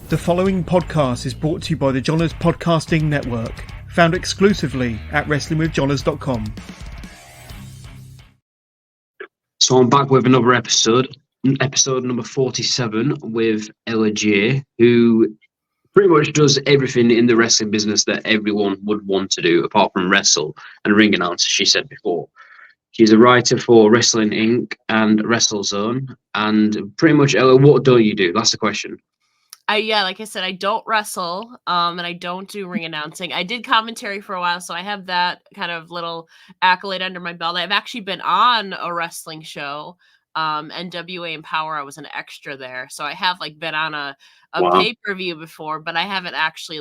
The following podcast is brought to you by the Johners Podcasting Network, found exclusively at wrestlingwithjohners.com. So I'm back with another episode number 47 with Ella J, who pretty much does everything in the wrestling business that everyone would want to do, apart from wrestle and ring announce, as she said before. She's a writer for Wrestling Inc. and WrestleZone. And pretty much, Ella, what don't you do? That's the question. Like I said, I don't wrestle, and I don't do ring announcing. I did commentary for a while, so I have that kind of little accolade under my belt. I've actually been on a wrestling show, NWA Empower. I was an extra there, so I have been on a Wow. pay-per-view before, but I haven't actually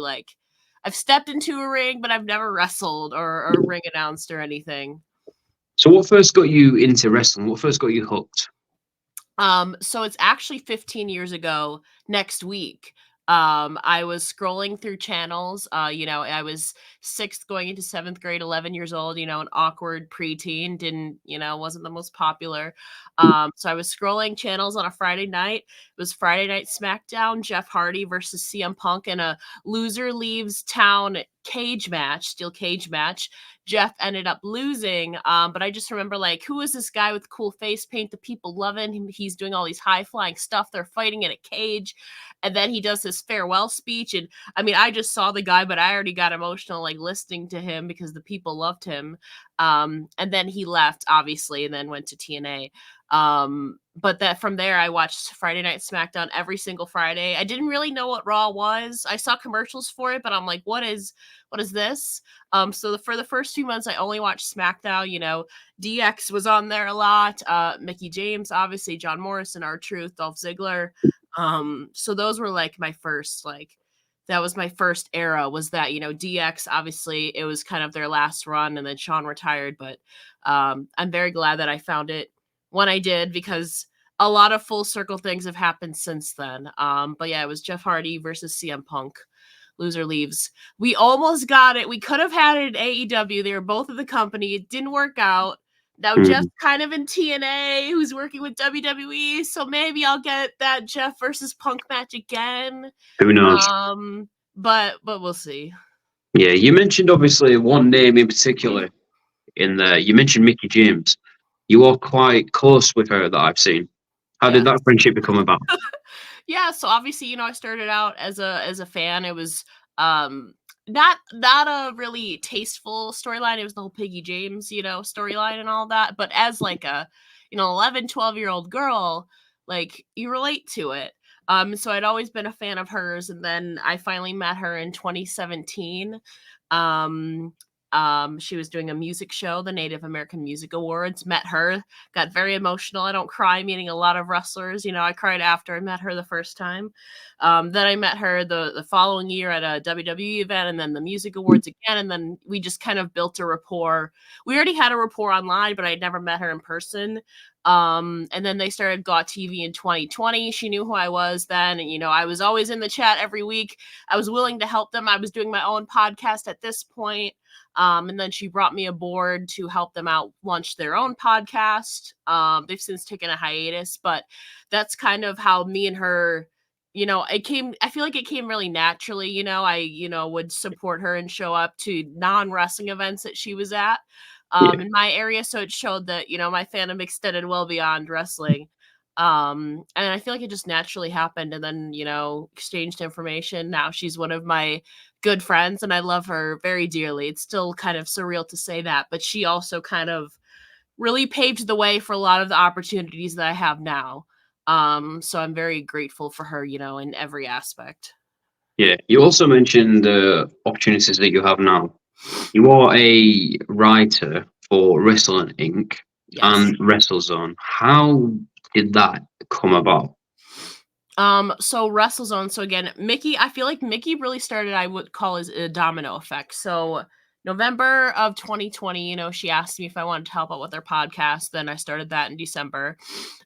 I've stepped into a ring, but I've never wrestled or ring announced or anything. So what first got you into wrestling? What first got you hooked? So it's actually 15 years ago next week. I was scrolling through channels. I was 6th going into 7th grade, 11 years old, an awkward preteen, wasn't the most popular. So I was scrolling channels on a Friday night. It was Friday Night SmackDown, Jeff Hardy versus CM Punk in a loser leaves town steel cage match. Jeff ended up losing, but I just remember who is this guy with cool face paint? The people loving him. He's doing all these high flying stuff. They're fighting in a cage, and then he does his farewell speech. And I just saw the guy, but I already got emotional listening to him because the people loved him. And then he left, obviously, and then went to TNA. But that from there, I watched Friday Night SmackDown every single Friday. I didn't really know what Raw was. I saw commercials for it, but I'm like, what is this? So for the first few months, I only watched SmackDown. DX was on there a lot. Mickie James, obviously, John Morrison, R-Truth, Dolph Ziggler. So those were my first, that was my first era, was that, DX, obviously, it was kind of their last run, and then Shawn retired. But I'm very glad that I found it when I did, because a lot of full circle things have happened since then. But yeah, it was Jeff Hardy versus CM Punk. Loser leaves. We almost got it. We could have had it in AEW. They were both of the company. It didn't work out. Now Jeff's kind of in TNA, who's working with WWE. So maybe I'll get that Jeff versus Punk match again. Who knows? But we'll see. Yeah, you mentioned obviously one name in particular in there. You mentioned Mickie James. You are quite close with her that I've seen. How did that friendship become about? Yeah, so obviously, I started out as a fan. It was not a really tasteful storyline. It was the whole Piggy James, storyline and all that. But as a 11, 12-year-old girl, you relate to it. So I'd always been a fan of hers, and then I finally met her in 2017. She was doing a music show, the Native American Music Awards. Met her, got very emotional. I don't cry meeting a lot of wrestlers. I cried after I met her the first time. Then I met her the following year at a WWE event, and then the Music Awards again. And then we just kind of built a rapport. We already had a rapport online, but I'd never met her in person. And then they started GAW TV in 2020. She knew who I was then. And, I was always in the chat every week. I was willing to help them. I was doing my own podcast at this point. And then she brought me aboard to help them out launch their own podcast. They've since taken a hiatus, but that's kind of how me and her, I feel like it came really naturally. I would support her and show up to non-wrestling events that she was at in my area. So it showed that, my fandom extended well beyond wrestling. And I feel like it just naturally happened, and then, exchanged information. Now she's one of my good friends, and I love her very dearly. It's still kind of surreal to say that, but she also kind of really paved the way for a lot of the opportunities that I have now. So I'm very grateful for her, in every aspect. Yeah, you also mentioned the opportunities that you have now. You are a writer for Wrestling Inc. and WrestleZone. How did that come about? So WrestleZone. So again, Mickie, I feel like Mickie really started, I would call as a domino effect. So November of 2020, she asked me if I wanted to help out with their podcast. Then I started that in December.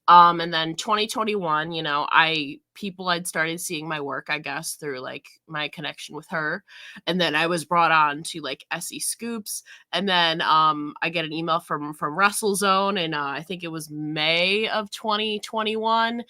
And then 2021, I people I'd started seeing my work, I guess, through like my connection with her. And then I was brought on to like SE Scoops. And then I get an email from WrestleZone, and I think it was May of 2021,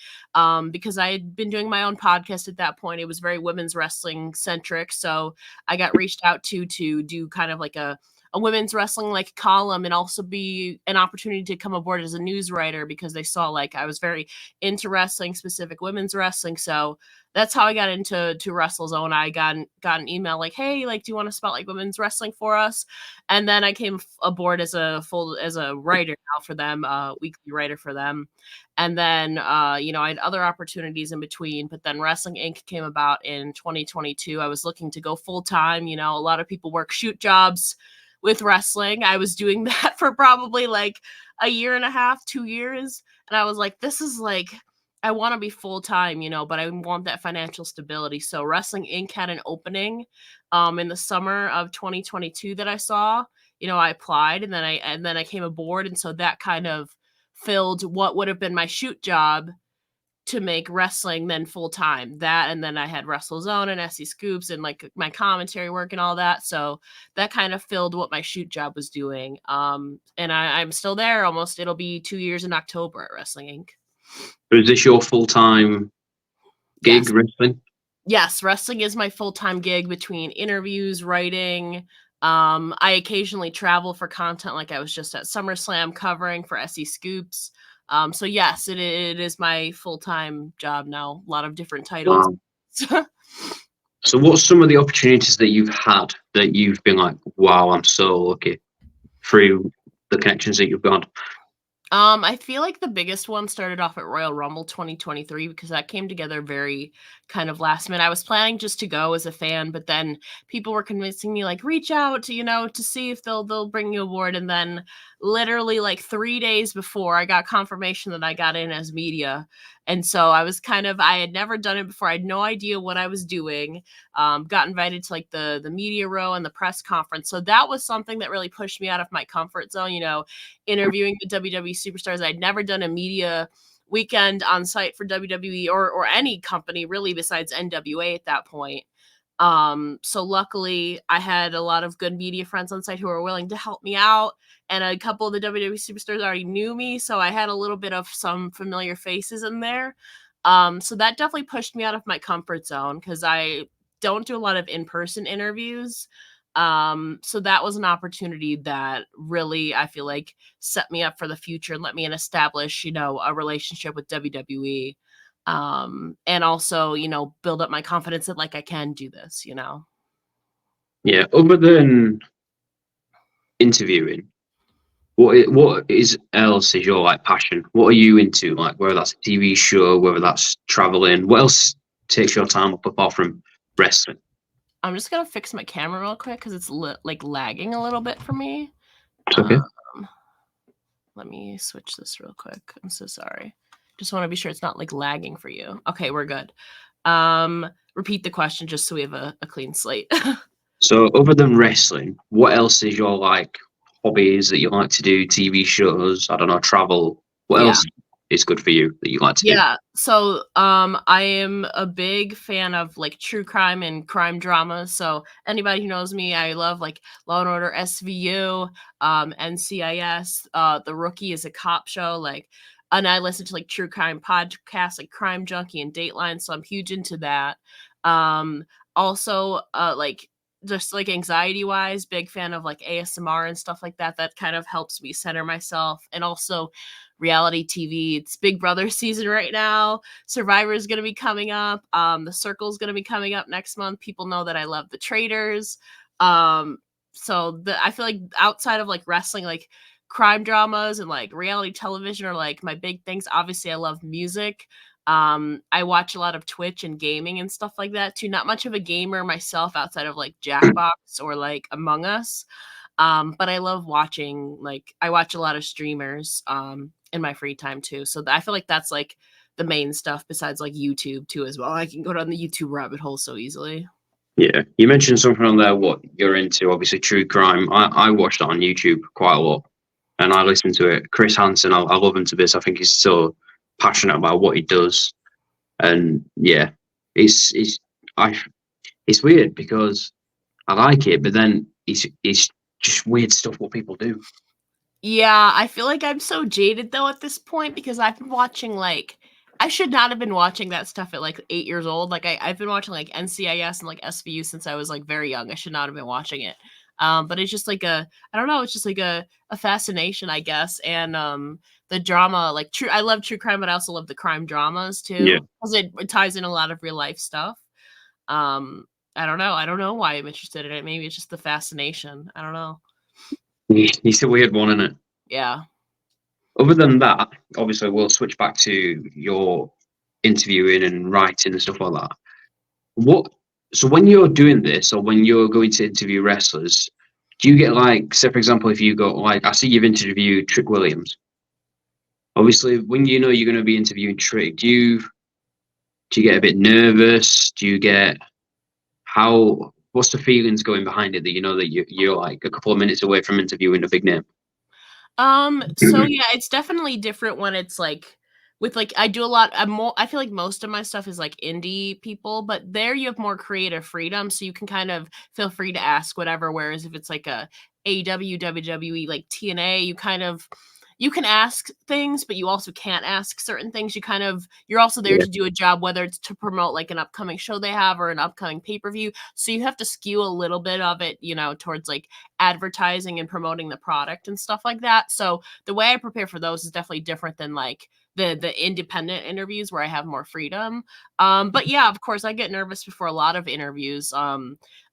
because I had been doing my own podcast at that point. It was very women's wrestling centric. So I got reached out to do kind of like a women's wrestling like column, and also be an opportunity to come aboard as a news writer, because they saw like I was very into wrestling, specific women's wrestling. So that's how I got into WrestleZone. I got an email like, hey, like, do you want to spot like women's wrestling for us? And then I came aboard as a writer now for them, weekly writer for them. And then I had other opportunities in between, but then Wrestling Inc. came about in 2022. I was looking to go full time. A lot of people work shoot jobs with wrestling. I was doing that for probably like a year and a half, 2 years. And I was like, this is like, I want to be full time, but I want that financial stability. So Wrestling Inc. had an opening in the summer of 2022 that I saw. I applied, and then I came aboard. And so that kind of filled what would have been my shoot job to make wrestling then full time. That, and then I had WrestleZone and SE Scoops and like my commentary work and all that. So that kind of filled what my shoot job was doing. And I'm still there almost. It'll be 2 years in October at Wrestling Inc. Is this your full-time gig, Yes. wrestling? Yes, wrestling is my full-time gig between interviews, writing. I occasionally travel for content, like I was just at SummerSlam covering for SE Scoops. So yes, it is my full-time job now. A lot of different titles. Wow. So what's some of the opportunities that you've had that you've been like, wow, I'm so lucky through the connections that you've got? I feel like the biggest one started off at Royal Rumble 2023, because that came together very kind of last minute. I was planning just to go as a fan, but then people were convincing me like, reach out to see if they'll bring you aboard. And then literally like 3 days before, I got confirmation that I got in as media. And so I had never done it before. I had no idea what I was doing. Got invited to like the media row and the press conference. So that was something that really pushed me out of my comfort zone, interviewing the WWE superstars. I'd never done a media weekend on site for WWE or any company really besides NWA at that point. So luckily I had a lot of good media friends on site who were willing to help me out. And a couple of the WWE superstars already knew me. So I had a little bit of some familiar faces in there. So that definitely pushed me out of my comfort zone, because I don't do a lot of in-person interviews. So that was an opportunity that really, I feel like, set me up for the future and let me establish, a relationship with WWE. And also, build up my confidence that like I can do this, Yeah. Other than interviewing, what else is your like passion? What are you into? Like, whether that's a TV show, whether that's traveling, what else takes your time up apart from wrestling? I'm just gonna fix my camera real quick because it's like lagging a little bit for me. It's okay. Let me switch this real quick. I'm so sorry. Just want to be sure it's not like lagging for you. Okay, we're good. Repeat the question just so we have a clean slate. So other than wrestling, what else is your like hobbies that you like to do? TV shows, I don't know, travel. What else is good for you that you like to do? Yeah. So I am a big fan of like true crime and crime dramas. So anybody who knows me, I love like Law and Order SVU, NCIS, The Rookie is a cop show, like, and I listen to like true crime podcasts like Crime Junkie and Dateline. So I'm huge into that. Also like just like anxiety wise, big fan of like ASMR and stuff like that. That kind of helps me center myself. And also reality TV. It's Big Brother season right now. Survivor is going to be coming up. The Circle is going to be coming up next month. People know that I love The Traitors. So I feel like outside of like wrestling, like crime dramas and like reality television are like my big things. Obviously, I love music. I watch a lot of Twitch and gaming and stuff like that too. Not much of a gamer myself outside of like Jackbox or like Among Us. But I love watching, like I watch a lot of streamers in my free time too. So I feel like that's like the main stuff besides like YouTube too as well. I can go down the YouTube rabbit hole so easily. Yeah, you mentioned something on there, what you're into, obviously true crime. I watched that on YouTube quite a lot, and I listen to it. Chris Hansen, I love him to bits. I think he's so passionate about what he does. And yeah, it's weird because I like it, but then it's just weird stuff what people do. Yeah, I feel like I'm so jaded though at this point because I've been watching like I should not have been watching that stuff at like 8 years old. Like I've been watching like NCIS and like SVU since I was like very young. I should not have been watching it. But it's just like I don't know, it's just like a fascination, I guess. And the drama, like I love true crime, but I also love the crime dramas Yeah. too. Because it ties in a lot of real life stuff. Um, I don't know. I don't know why I'm interested in it. Maybe it's just the fascination. I don't know. It's a weird one, isn't it? Yeah. Other than that, obviously, we'll switch back to your interviewing and writing and stuff like that. So when you're doing this or when you're going to interview wrestlers, do you get like, say for example, if you go like, I see you've interviewed Trick Williams. Obviously, when you know you're going to be interviewing Trick, do you get a bit nervous? Do you get what's the feelings going behind it that you know that you're like a couple of minutes away from interviewing a big name? So yeah, it's definitely different when it's like with like I do a lot I feel like most of my stuff is like indie people, but there you have more creative freedom, so you can kind of feel free to ask whatever, whereas if it's like a AEW, WWE, like TNA, you can ask things, but you also can't ask certain things. You're also there Yeah. to do a job, whether it's to promote like an upcoming show they have or an upcoming pay-per-view. So you have to skew a little bit of it, towards like advertising and promoting the product and stuff like that. So the way I prepare for those is definitely different than like the independent interviews where I have more freedom. But yeah, of course I get nervous before a lot of interviews.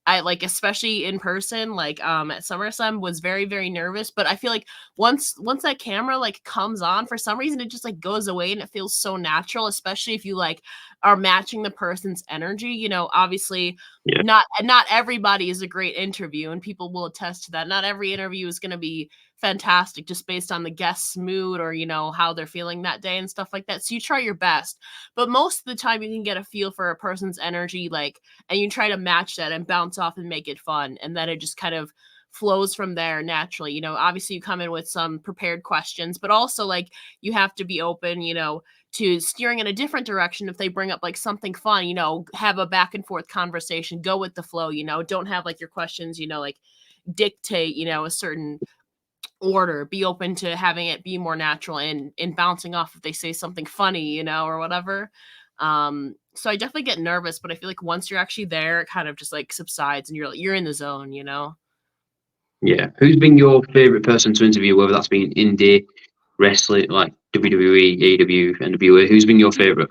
I like, especially in person, like at SummerSlam was very, very nervous, but I feel like once that camera like comes on, for some reason it just like goes away and it feels so natural, especially if you like are matching the person's energy. Obviously Yeah. not everybody is a great interview, and people will attest to that. Not every interview is going to be fantastic just based on the guest's mood or how they're feeling that day and stuff like that. So you try your best, but most of the time you can get a feel for a person's energy, like, and you try to match that and bounce off and make it fun, and then it just kind of flows from there naturally. Obviously you come in with some prepared questions, but also like you have to be open, to steering in a different direction. If they bring up like something fun, have a back and forth conversation, go with the flow, don't have like your questions, like dictate, a certain order. Be open to having it be more natural and bouncing off if they say something funny, or whatever. So I definitely get nervous, but I feel like once you're actually there, it kind of just like subsides and you're in the zone. Yeah. Who's been your favorite person to interview, whether that's been indie, wrestling, like WWE, AEW, NWA? Who's been your favorite?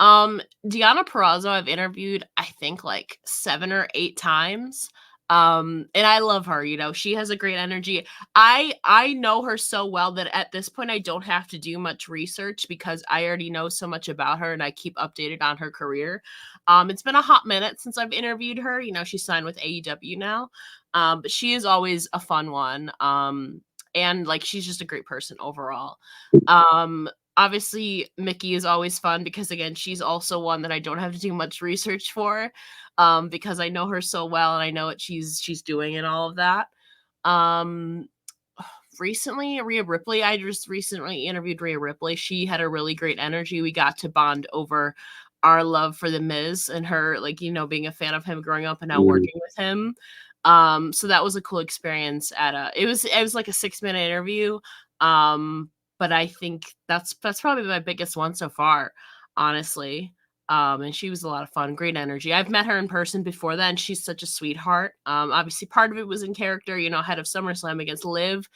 Deonna Purrazzo I've interviewed, I think like 7 or 8 times. And I love her, she has a great energy. I know her so well that at this point I don't have to do much research because I already know so much about her and I keep updated on her career. It's been a hot minute since I've interviewed her. She's signed with AEW now. But she is always a fun one. And like she's just a great person overall. Obviously Mickie is always fun because again, she's also one that I don't have to do much research for, because I know her so well and I know what she's doing and all of that. Recently, Rhea Ripley, I just recently interviewed Rhea Ripley. She had a really great energy. We got to bond over our love for The Miz and her, like, being a fan of him growing up and now working with him. So that was a cool experience it was like a 6-minute interview. But I think that's probably my biggest one so far, honestly. And she was a lot of fun, great energy. I've met her in person before then. She's such a sweetheart. Obviously part of it was in character, ahead of SummerSlam against Liv.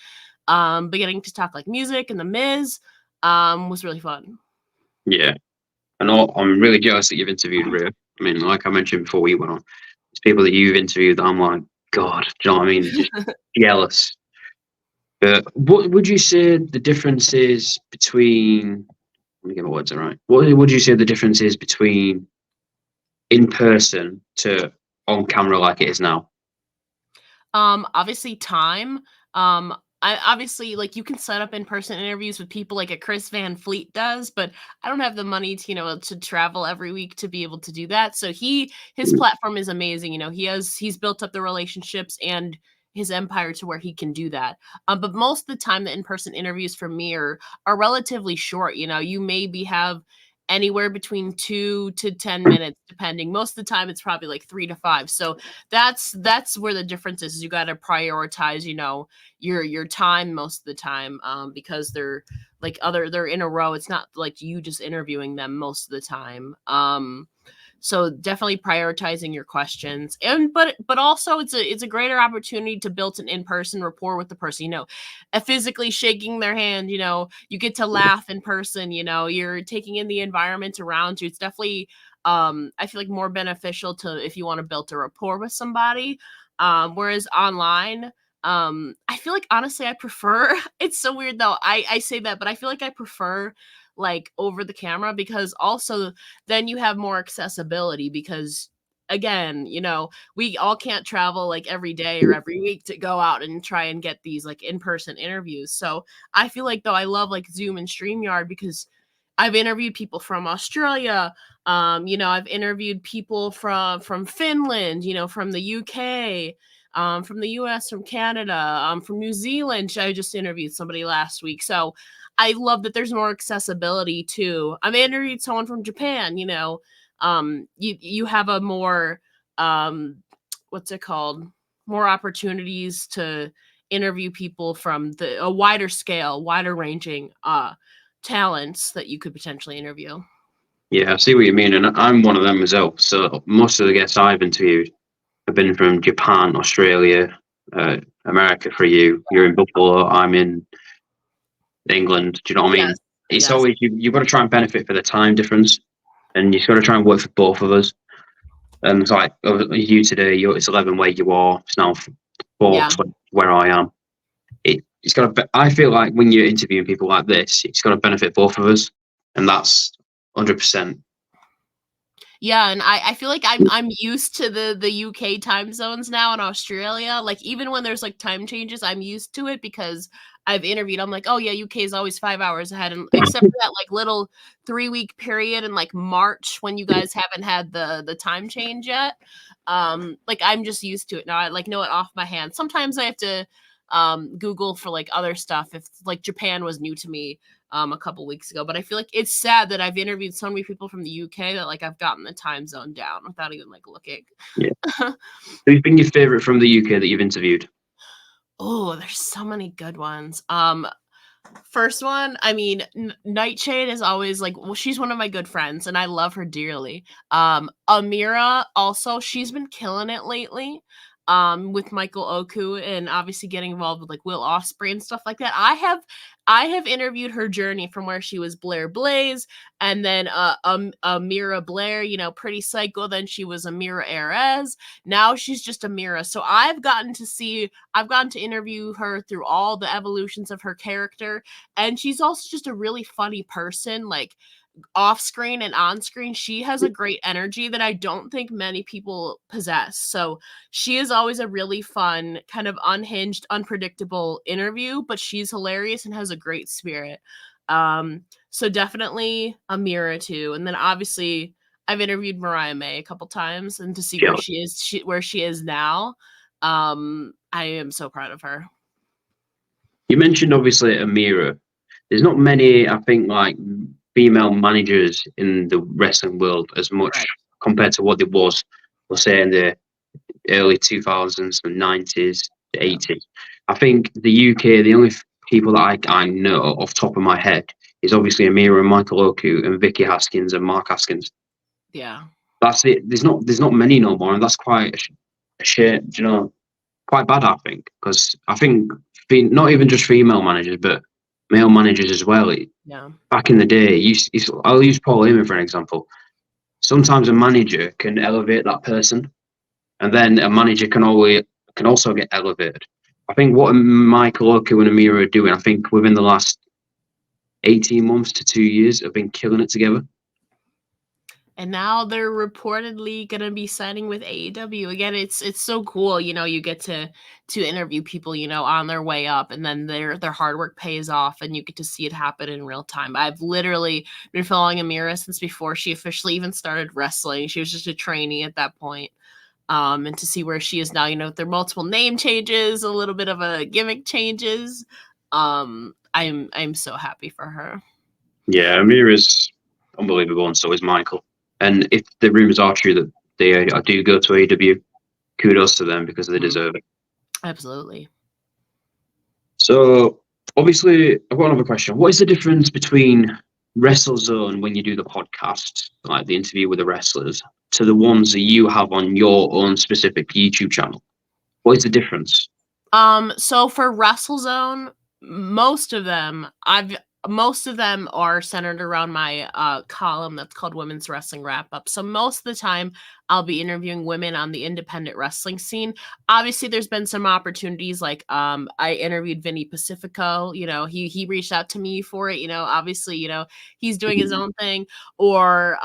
But getting to talk like music and The Miz, was really fun. Yeah. And I'm really jealous that you've interviewed Rhea. I mean, like I mentioned before we went on, it's people that you've interviewed that I'm like, God, do you know what I mean? Just jealous. But what would you say the difference is between, let me get my words right. What would you say the difference is between in person to on camera like it is now? Obviously time. I obviously like you can set up in-person interviews with people like a Chris Van Fleet does, but I don't have the money to, to travel every week to be able to do that. So his platform is amazing. He's built up the relationships and his empire to where he can do that. But most of the time the in-person interviews for me are relatively short. You maybe have anywhere between 2 to 10 minutes, depending. Most of the time, it's probably like 3 to 5. So that's where the difference is. You got to prioritize, your time most of the time, because they're in a row. It's not like you just interviewing them most of the time. So definitely prioritizing your questions, but also it's a greater opportunity to build an in-person rapport with the person. Physically shaking their hand. You get to laugh in person. You're taking in the environment around you. It's definitely I feel like more beneficial to if you want to build a rapport with somebody. Whereas online, I feel like honestly I prefer. It's so weird though. I say that, but I feel like I prefer like over the camera, because also then you have more accessibility, because again, we all can't travel like every day or every week to go out and try and get these like in-person interviews. So I feel like though I love like Zoom and StreamYard, because I've interviewed people from Australia. I've interviewed people from Finland, from the UK, from the US, from Canada, from New Zealand. I just interviewed somebody last week. So I love that there's more accessibility too. I've interviewed someone from Japan. You have a more what's it called? More opportunities to interview people from a wider scale, wider ranging talents that you could potentially interview. Yeah, I see what you mean, and I'm one of them as well. So most of the guests I've interviewed have been from Japan, Australia, America. For you, you're in Buffalo. I'm in England. Do you know what I mean? Yes. It's Yes. always you've got to try and benefit for the time difference, and you've got to try and work for both of us. And it's like you today, it's 11 where you are. It's now 4 Yeah. where I am. It's got to. I feel like when you're interviewing people like this, it's got to benefit both of us, and that's 100%. Yeah, and I feel like I'm used to the UK time zones now in Australia. Like even when there's like time changes, I'm used to it because I've interviewed. I'm like, oh yeah, UK is always 5 hours ahead, and except for that like little 3-week period in like March when you guys haven't had the time change yet. Like I'm just used to it now. I like know it off my hand. Sometimes I have to Google for like other stuff if like Japan was new to me a couple weeks ago. But I feel like it's sad that I've interviewed so many people from the UK that like I've gotten the time zone down without even like looking. Yeah. Who's been your favorite from the UK that you've interviewed? Oh, there's so many good ones. First one, I mean, Nightshade is always like, well, she's one of my good friends and I love her dearly. Amira also, she's been killing it lately. With Michael Oku and obviously getting involved with like Will Ospreay and stuff like that. I have interviewed her journey from where she was Blair Blaze and then Amira Blair, Pretty Psycho. Then she was Amira Erez. Now she's just Amira. So I've gotten to interview her through all the evolutions of her character, and she's also just a really funny person. Like off screen and on screen, she has a great energy that I don't think many people possess. So she is always a really fun, kind of unhinged, unpredictable interview, but she's hilarious and has a great spirit. So definitely Amira too. And then obviously I've interviewed Mariah May a couple times, and to see where she is now. I am so proud of her. You mentioned obviously Amira. There's not many, I think, like female managers in the wrestling world as much compared to what there was, we'll say, in the early 2000s, the 90s, the 80s. I think the UK, the only people that I know off the top of my head is obviously Amira Michael Oku and Vicky Haskins and Mark Haskins. Yeah. That's it. There's not many no more, and that's quite a shame, quite bad, I think, because I think not even just female managers, but male managers as well. Yeah. Back in the day, I'll use Paul Heyman for an example. Sometimes a manager can elevate that person, and then a manager can also get elevated. I think what Michael Oku and Amira are doing, I think within the last 18 months to 2 years, have been killing it together. And now they're reportedly going to be signing with AEW. Again, it's so cool. You get to interview people, on their way up, and then their hard work pays off and you get to see it happen in real time. I've literally been following Amira since before she officially even started wrestling. She was just a trainee at that point. And to see where she is now, there are multiple name changes, a little bit of a gimmick changes. I'm so happy for her. Yeah, Amira's unbelievable, and so is Michael. And if the rumors are true that they do go to AEW, kudos to them because they deserve it. Absolutely. So, obviously, I've got another question. What is the difference between WrestleZone when you do the podcast, like the interview with the wrestlers, to the ones that you have on your own specific YouTube channel? What is the difference? So for WrestleZone, most of them are centered around my column that's called Women's Wrestling Wrap Up. So most of the time I'll be interviewing women on the independent wrestling scene. Obviously there's been some opportunities like I interviewed Vinny Pacifico, he reached out to me for it, obviously, he's doing his own thing. Or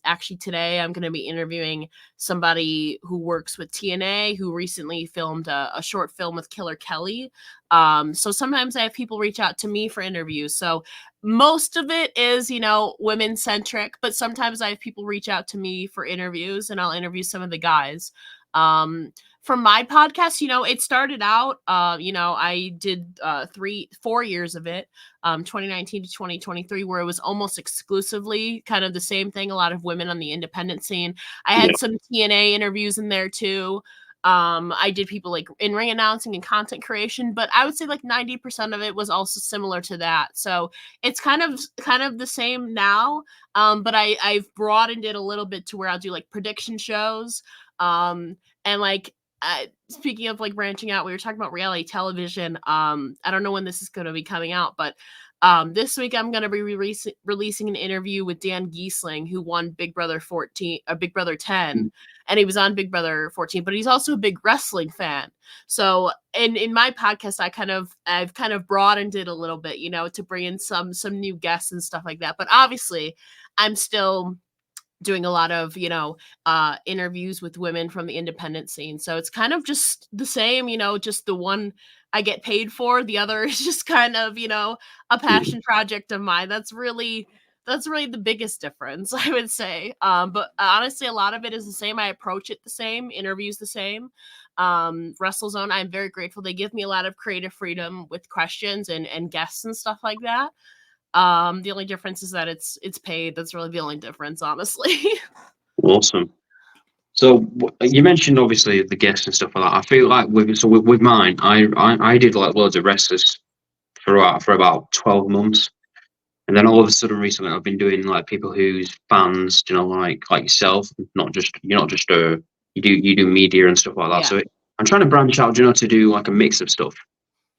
actually today I'm going to be interviewing somebody who works with TNA who recently filmed a short film with Killer Kelly. So sometimes I have people reach out to me for interviews. So most of it is, women centric, but sometimes I have people reach out to me for interviews and I'll interview some of the guys. For my podcast, it started out, I did 4 years of it, 2019 to 2023, where it was almost exclusively kind of the same thing. A lot of women on the independent scene. I had some TNA interviews in there too. I did people like in ring announcing and content creation, but I would say like 90% of it was also similar to that. So it's kind of the same now. But I've broadened it a little bit to where I'll do like prediction shows. And like, speaking of like branching out, we were talking about reality television. I don't know when this is going to be coming out, but this week I'm going to be releasing an interview with Dan Giesling, who won Big Brother 10, and he was on Big Brother 14, but he's also a big wrestling fan. So in my podcast, I've kind of broadened it a little bit, to bring in some new guests and stuff like that. But obviously I'm still doing a lot of, interviews with women from the independent scene. So it's kind of just the same, just the one I get paid for. The other is just kind of, a passion project of mine. That's really the biggest difference, I would say. But honestly, a lot of it is the same. I approach it the same, interviews the same. WrestleZone, I'm very grateful. They give me a lot of creative freedom with questions and guests and stuff like that. The only difference is that it's paid. That's really the only difference, honestly. Awesome. So you mentioned obviously the guests and stuff like that. I feel like with mine, I did like loads of wrestlers for about 12 months, and then all of a sudden recently I've been doing like people whose fans, like yourself, you're not just you do media and stuff like that. Yeah. So I'm trying to branch out, to do like a mix of stuff.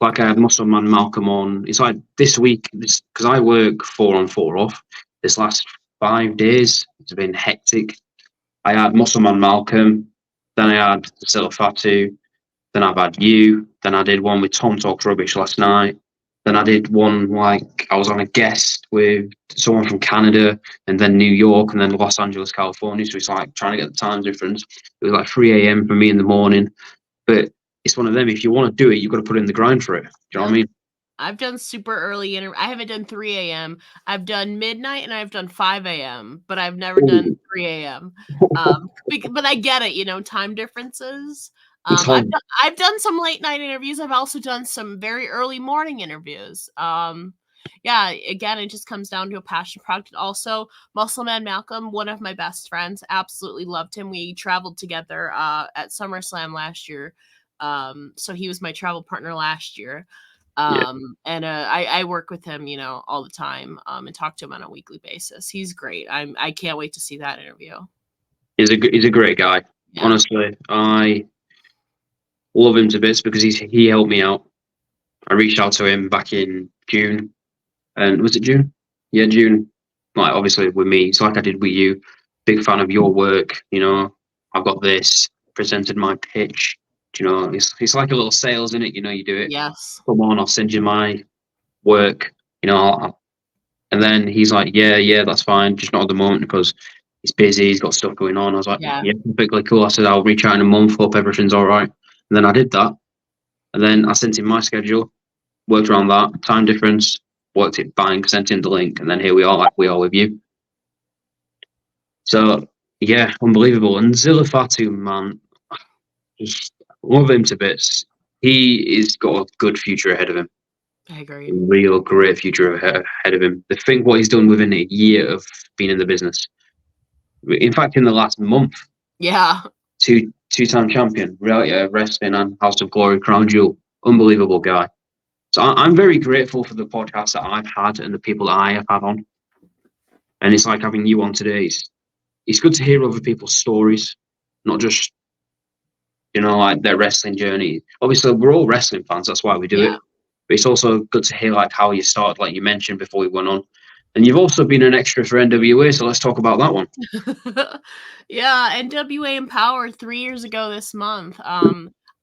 Like I had Muscle Man Malcolm on. It's like this week, because I work 4 on 4 off. This last 5 days, it's been hectic. I had Muscle Man Malcolm, then I had Priscilla Fatu, then I've had you, then I did one with Tom Talks Rubbish last night. Then I did one like I was on a guest with someone from Canada, and then New York, and then Los Angeles, California. So it's like trying to get the time difference. It was like 3 a.m. for me in the morning, but it's one of them. If you want to do it, you've got to put in the grind for it. Do you know what I mean? I've done super early. I haven't done 3 a.m. I've done midnight and I've done 5 a.m., but I've never done 3 a.m. But I get it, time differences. I've done some late night interviews. I've also done some very early morning interviews. Yeah, again, it just comes down to a passion project. Also, Muscle Man Malcolm, one of my best friends, absolutely loved him. We traveled together at SummerSlam last year. So he was my travel partner last year. And I work with him, all the time, and talk to him on a weekly basis. He's great. I can't wait to see that interview. He's a great guy. Yeah. Honestly, I love him to bits because he helped me out. I reached out to him back in June, and was it June? Yeah, June. Like obviously with me, it's like I did with you. Big fan of your work. I've got this. Presented my pitch. It's like a little sales in it. You do it. Yes. Come on, I'll send you my work. And then he's like, yeah, that's fine. Just not at the moment because he's busy. He's got stuff going on. I was like, yeah, perfectly cool. I said, I'll reach out in a month. Hope everything's all right. And then I did that. And then I sent him my schedule, worked around that, time difference, worked it, bang, sent him the link. And then here we are, like we are with you. So, yeah, unbelievable. And Zilla Fatu, man, love him to bits. He has got a good future ahead of him. I agree. Real great future ahead of him. What he's done within a year of being in the business. In fact, in the last month, Yeah. two-time champion, wrestling and House of Glory crown jewel. Unbelievable guy. So I'm very grateful for the podcast that I've had and the people that I have had on. And it's like having you on today. It's good to hear other people's stories, not just, like their wrestling journey. Obviously, we're all wrestling fans. That's why we do it. But it's also good to hear like how you started, like you mentioned before we went on. And you've also been an extra for NWA, so let's talk about that one. Yeah, NWA Empower 3 years ago this month.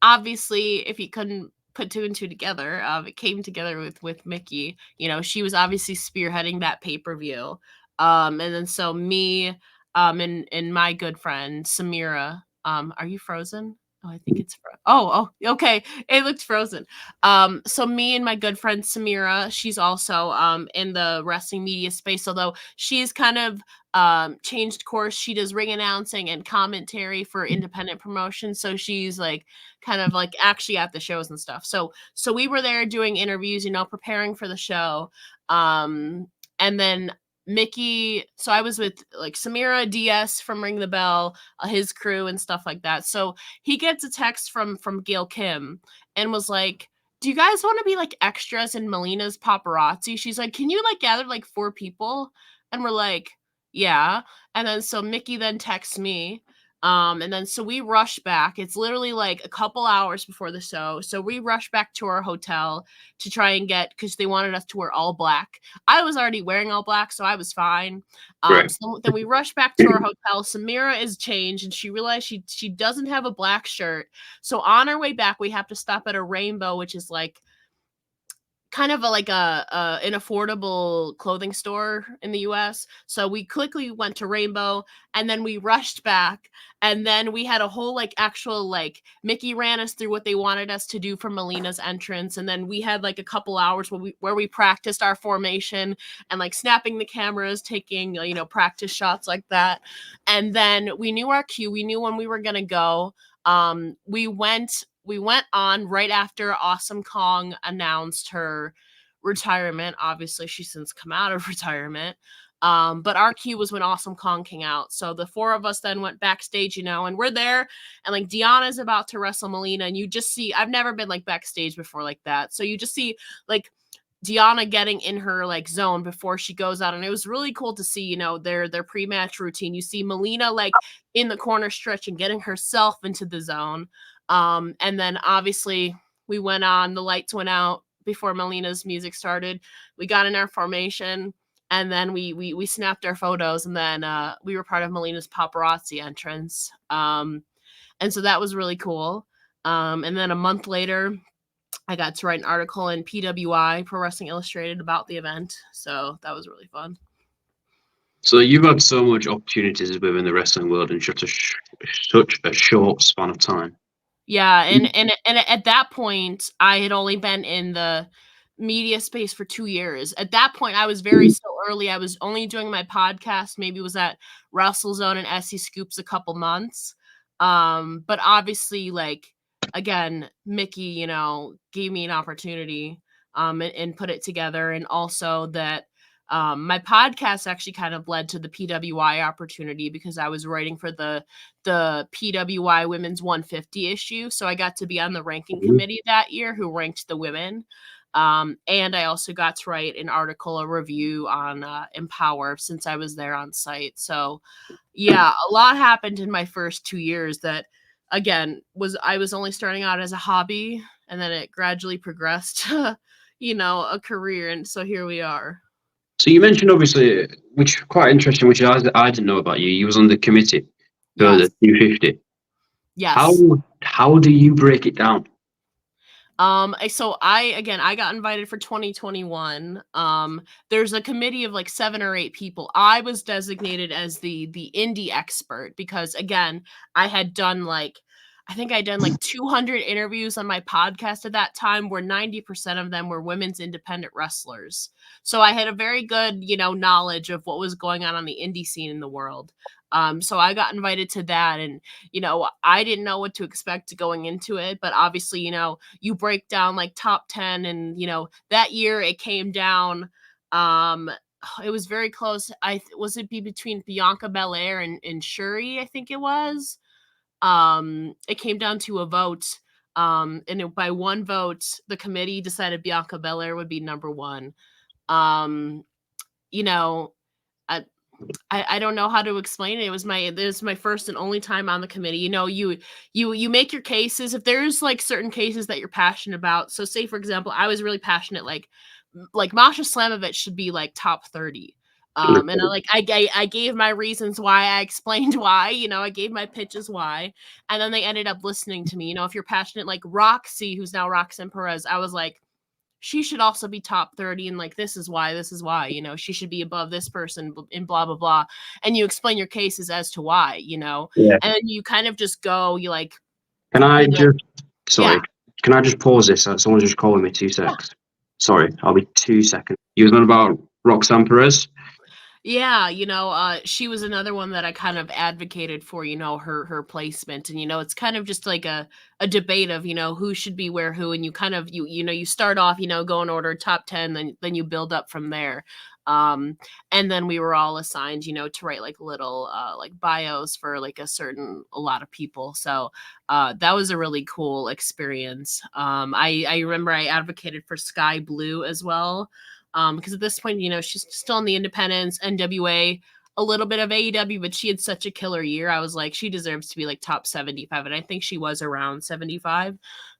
Obviously, if you couldn't put two and two together, it came together with Mickie. She was obviously spearheading that pay-per-view. And then so me, and my good friend Samira. Are you frozen? Oh, I think it's okay. It looked frozen. So me and my good friend Samira, she's also in the wrestling media space, although she's kind of changed course. She does ring announcing and commentary for independent promotions, so she's like kind of like actually at the shows and stuff. So we were there doing interviews, preparing for the show. And then Mickie, so I was with like Samira DS from Ring the Bell, his crew and stuff like that. So he gets a text from Gail Kim and was like, do you guys want to be like extras in Melina's paparazzi? She's like, can you like gather like 4 people? And we're like, yeah. And then so Mickie then texts me. And then so we rush back. It's literally like a couple hours before the show. So we rush back to our hotel to try and because they wanted us to wear all black. I was already wearing all black, so I was fine. Right. So then we rush back to our hotel. Samira is changed and she realized she doesn't have a black shirt. So on our way back, we have to stop at a Rainbow, which is like kind of an affordable clothing store in the US. So we quickly went to Rainbow and then we rushed back. And then we had a whole like actual like Mickie ran us through what they wanted us to do for Melina's entrance. And then we had like a couple hours where we practiced our formation and like snapping the cameras, taking, practice shots like that. And then we knew our cue. We knew when we were going to go. We went on right after Awesome Kong announced her retirement. Obviously, she's since come out of retirement. But our cue was when Awesome Kong came out. So the 4 of us then went backstage, and we're there and like Deanna's about to wrestle Melina and you just see, I've never been like backstage before like that. So you just see like Deanna getting in her like zone before she goes out. And it was really cool to see, their pre-match routine. You see Melina like in the corner stretch and getting herself into the zone. And then obviously we went on, the lights went out before Melina's music started. We got in our formation and then we snapped our photos and then we were part of Melina's paparazzi entrance. And so that was really cool. And then a month later, I got to write an article in PWI, Pro Wrestling Illustrated, about the event. So that was really fun. So you've had so much opportunities within the wrestling world in such a short span of time. Yeah, and at that point, I had only been in the media space for 2 years. At that point, I was very still early. I was only doing my podcast. Maybe was at WrestleZone and SC Scoops a couple months. But obviously, like again, Mickie, gave me an opportunity, and put it together, and also that. My podcast actually kind of led to the PWI opportunity because I was writing for the PWI Women's 150 issue. So I got to be on the ranking committee that year who ranked the women. And I also got to write an article, a review on Empower since I was there on site. So yeah, a lot happened in my first 2 years that again I was only starting out as a hobby and then it gradually progressed to, a career. And so here we are. So you mentioned obviously, which is quite interesting, which I didn't know about you. You was on the committee for the 250. Yes. How do you break it down? So I got invited for 2021. There's a committee of like 7 or 8 people. I was designated as the indie expert because again, I had done like I think I'd done like 200 interviews on my podcast at that time where 90% of them were women's independent wrestlers. So I had a very good, knowledge of what was going on the indie scene in the world. So I got invited to that, and I didn't know what to expect going into it, but obviously, you break down like top 10, and that year it came down. Um, it was very close. Was it be between Bianca Belair and Shuri? I think it was. It came down to a vote. By one vote, the committee decided Bianca Belair would be number one. Um, you know, I don't know how to explain it. This is my first and only time on the committee. You make your cases. If there's like certain cases that you're passionate about. So say for example, I was really passionate, like Masha Slamovich should be like top 30. And I gave my reasons why, I explained why, I gave my pitches why, and then they ended up listening to me. If you're passionate, like Roxy, who's now Roxanne Perez, I was like, she should also be top 30, and like this is why, she should be above this person and blah blah blah, and you explain your cases as to why, Yeah. and then you kind of just go, you like, Can I just sorry? Yeah. Can I just pause this? Someone's just calling me. 2 seconds. Sorry, I'll be 2 seconds. You were on about Roxanne Perez. Yeah, she was another one that I kind of advocated for, her placement. And, it's kind of just like a debate of, who should be where who. And you kind of, you start off, go in order top 10, then you build up from there. And then we were all assigned, to write like little like bios for like a lot of people. So that was a really cool experience. I remember I advocated for Sky Blue as well. Because at this point, she's still in the independents, NWA, a little bit of AEW, but she had such a killer year. I was like, she deserves to be like top 75, and I think she was around 75.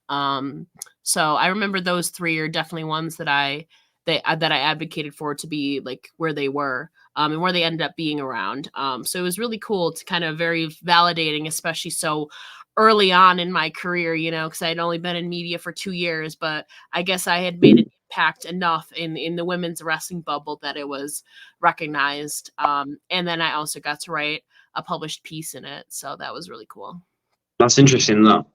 So I remember those three are definitely ones that I advocated for to be like where they were, and where they ended up being around. So it was really cool to kind of very validating, especially so early on in my career, because I had only been in media for 2 years, but I guess I had made an impact enough in the women's wrestling bubble that it was recognized. And then I also got to write a published piece in it. So that was really cool. That's interesting, that.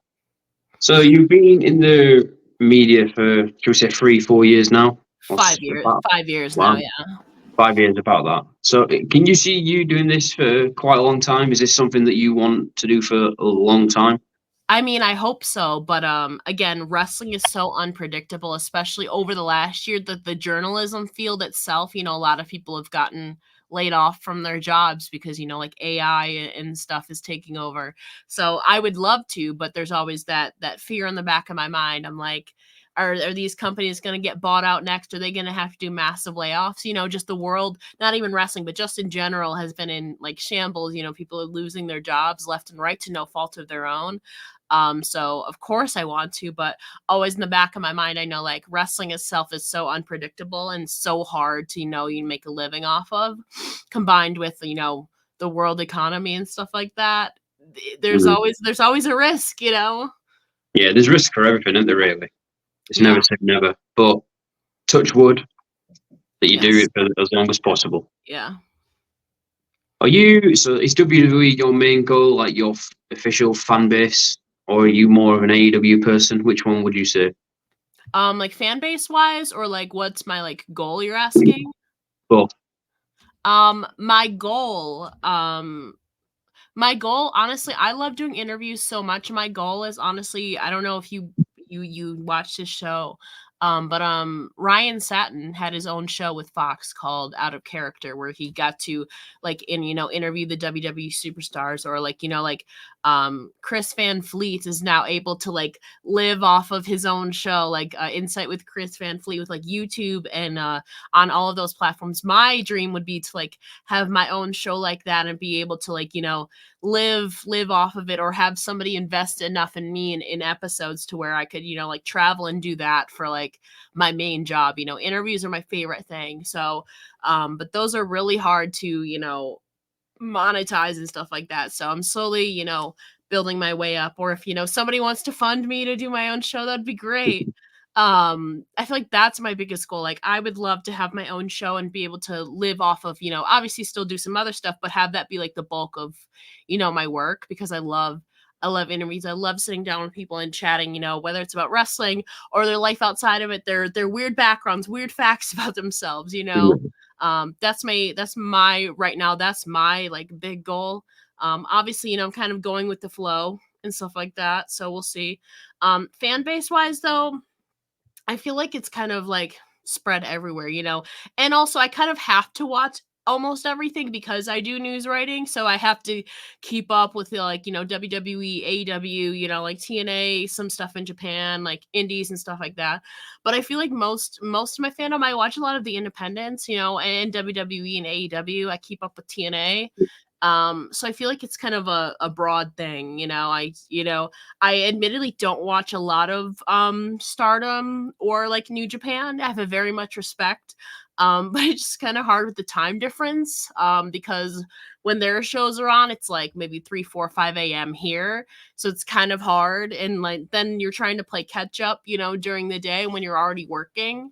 So you've been in the media for, should we say, 3-4 years now? 5 years. 5 years Wow. now, yeah. 5 years, about that. So can you see you doing this for quite a long time? Is this something that you want to do for a long time? I mean, I hope so, but again, wrestling is so unpredictable, especially over the last year. That the journalism field itself, a lot of people have gotten laid off from their jobs because like AI and stuff is taking over. So I would love to, but there's always that fear in the back of my mind. I'm like, are these companies going to get bought out next? Are they going to have to do massive layoffs? Just the world, not even wrestling, but just in general, has been in like shambles. People are losing their jobs left and right to no fault of their own. So of course I want to, but always in the back of my mind, I know like wrestling itself is so unpredictable and so hard to, you make a living off of, combined with, the world economy and stuff like that. There's always a risk, Yeah, there's risk for everything, isn't there, really? It's never say never, but touch wood that you do it for as long as possible. Yeah. So is WWE your main goal, like your official fan base, or are you more of an AEW person? Which one would you say? Like fan base wise, or like what's my like goal you're asking? Both. My goal, honestly, I love doing interviews so much. My goal is honestly, I don't know if you watched his show, but Ryan Satin had his own show with Fox called Out of Character, where he got to like interview the WWE superstars, or like Chris Van Fleet is now able to like live off of his own show, like Insight with Chris Van Fleet, with like YouTube and on all of those platforms. My dream would be to like have my own show like that and be able to like live off of it, or have somebody invest enough in me in episodes to where I could like travel and do that for like my main job. Interviews are my favorite thing. So but those are really hard to monetize and stuff like that. So I'm slowly building my way up. Or if somebody wants to fund me to do my own show, that'd be great. I feel like that's my biggest goal. Like I would love to have my own show and be able to live off of, obviously still do some other stuff, but have that be like the bulk of, my work, because I love interviews. I love sitting down with people and chatting, whether it's about wrestling or their life outside of it, their weird backgrounds, weird facts about themselves, That's my right now, that's my like big goal. Obviously, I'm kind of going with the flow and stuff like that, so we'll see. Fan base wise though, I feel like it's kind of like spread everywhere, and also I kind of have to watch almost everything because I do news writing, so I have to keep up with the, like, WWE, AEW, like TNA, some stuff in Japan, like indies and stuff like that. But I feel like most of my fandom, I watch a lot of the independents, and WWE and AEW. I keep up with TNA. So I feel like it's kind of a broad thing, I admittedly don't watch a lot of Stardom or like New Japan. I have a very much respect. But it's just kind of hard with the time difference. Because when their shows are on, it's like maybe 3, 4, 5 a.m. here. So it's kind of hard. And like then you're trying to play catch up, during the day when you're already working.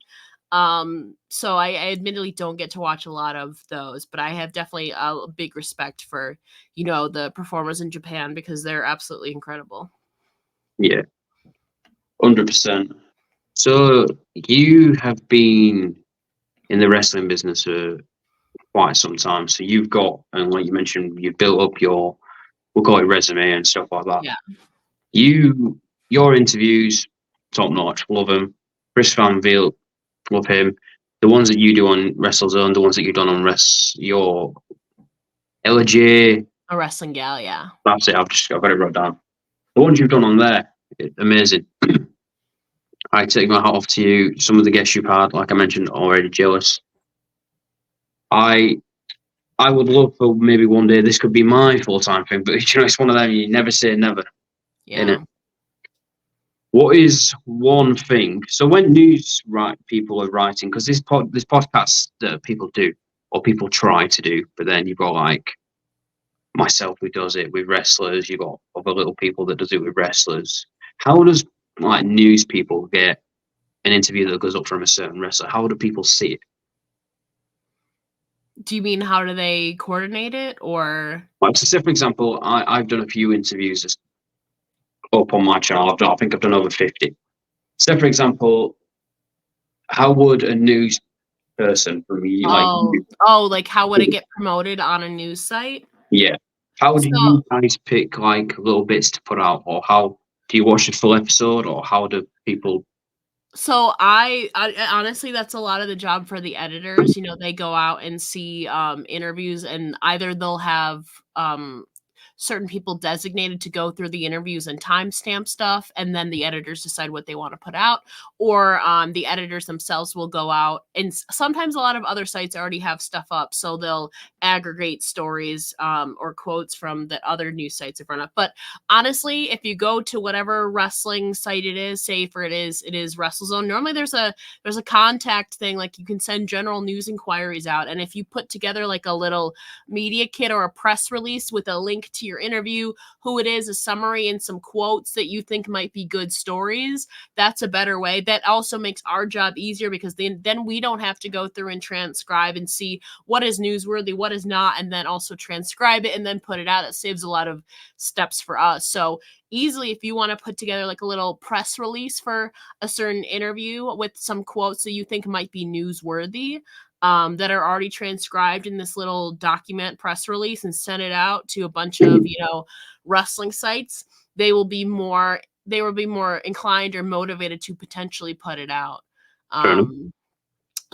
So I admittedly don't get to watch a lot of those, but I have definitely a big respect for, the performers in Japan because they're absolutely incredible. Yeah, 100%. So you have been in the wrestling business for quite some time. So you've got, and like you mentioned, you've built up your, we'll call it resume and stuff like that. Yeah. Your interviews, top notch, love them. Chris Van Veal, love him. The ones that you do on WrestleZone, the ones that you've done on your LJ. A wrestling gal, yeah. That's it. I've got it wrote down. The ones you've done on there, amazing. I take my hat off to you. Some of the guests you've had, like I mentioned already, jealous. I would love for maybe one day this could be my full-time thing, but it's one of them you never say never. Yeah. Innit? What is one thing? So when people are writing, because this podcast that people do or people try to do, but then you've got like myself who does it with wrestlers. You've got other little people that does it with wrestlers. How does like news people get an interview that goes up from a certain wrestler? How do people see it? Do you mean how do they coordinate it, or? Like, so say for example, I've done a few interviews up on my channel. I think I've done over 50. Say for example, how would a news person from you, like how would it get promoted on a news site? Yeah. How do you guys pick like little bits to put out, or how do you watch a full episode, or how do people? So I honestly, that's a lot of the job for the editors. They go out and see interviews, and either they'll have certain people designated to go through the interviews and timestamp stuff, and then the editors decide what they want to put out, or the editors themselves will go out, and sometimes a lot of other sites already have stuff up, so they'll aggregate stories or quotes from the other news sites in front of. But honestly, if you go to whatever wrestling site it is, say for it is WrestleZone, normally there's a contact thing, like you can send general news inquiries out, and if you put together like a little media kit or a press release with a link to your interview, who it is, a summary, and some quotes that you think might be good stories, that's a better way. That also makes our job easier because then we don't have to go through and transcribe and see what is newsworthy, what is not, and then also transcribe it and then put it out. It saves a lot of steps for us. So easily, if you want to put together like a little press release for a certain interview with some quotes that you think might be newsworthy, that are already transcribed in this little document press release, and send it out to a bunch of, wrestling sites, they will be more inclined or motivated to potentially put it out.